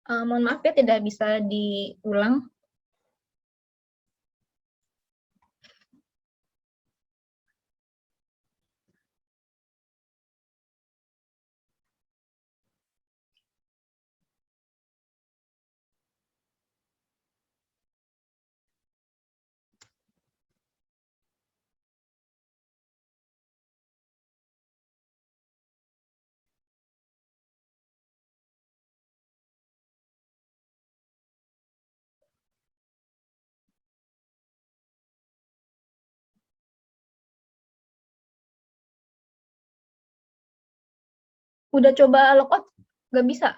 Speaker 2: Mohon maaf ya, tidak bisa diulang. Udah coba logout, nggak bisa.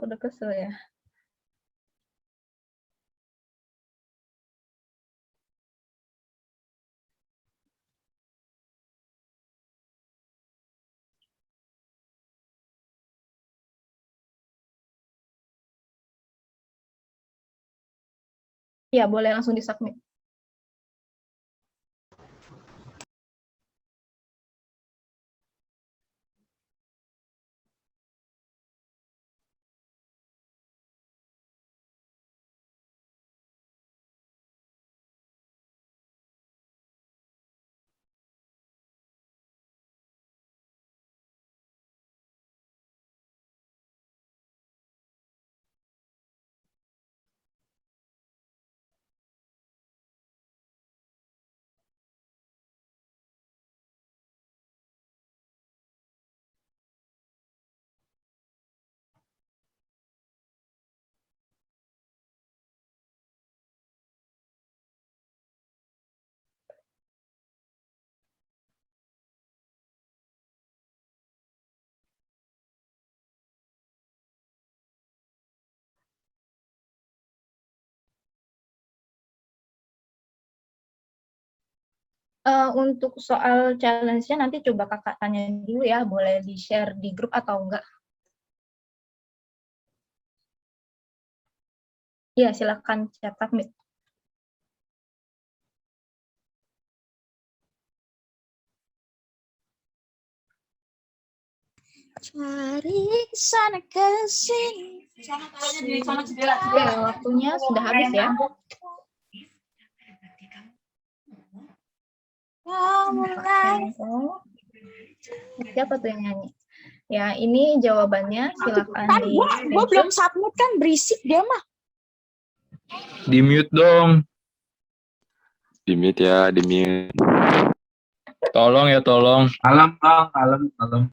Speaker 2: Udah kesel ya. Ya, boleh langsung di-submit. Untuk soal challenge-nya nanti coba kakak tanya dulu ya, boleh di-share di grup atau enggak. Ya, silakan chat submit.
Speaker 5: Cari sana ke sini.
Speaker 2: Oke, waktunya sudah habis ya. Siapa tuh yang nyanyi? Ya, ini jawabannya, silakan
Speaker 5: Kan
Speaker 2: di
Speaker 5: gua belum submit kan, berisik dia mah.
Speaker 6: Di mute dong. Di mute ya, di mute. Tolong ya, tolong. Alam, alam.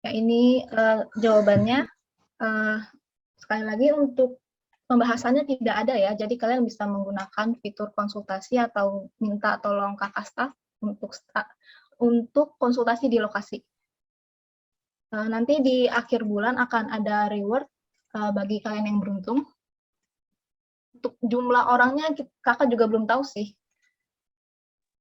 Speaker 2: Ya, ini jawabannya. Sekali lagi untuk pembahasannya tidak ada ya, jadi kalian bisa menggunakan fitur konsultasi atau minta tolong kakak staf untuk konsultasi di lokasi. Nanti di akhir bulan akan ada reward bagi kalian yang beruntung. Untuk jumlah orangnya kakak juga belum tahu sih,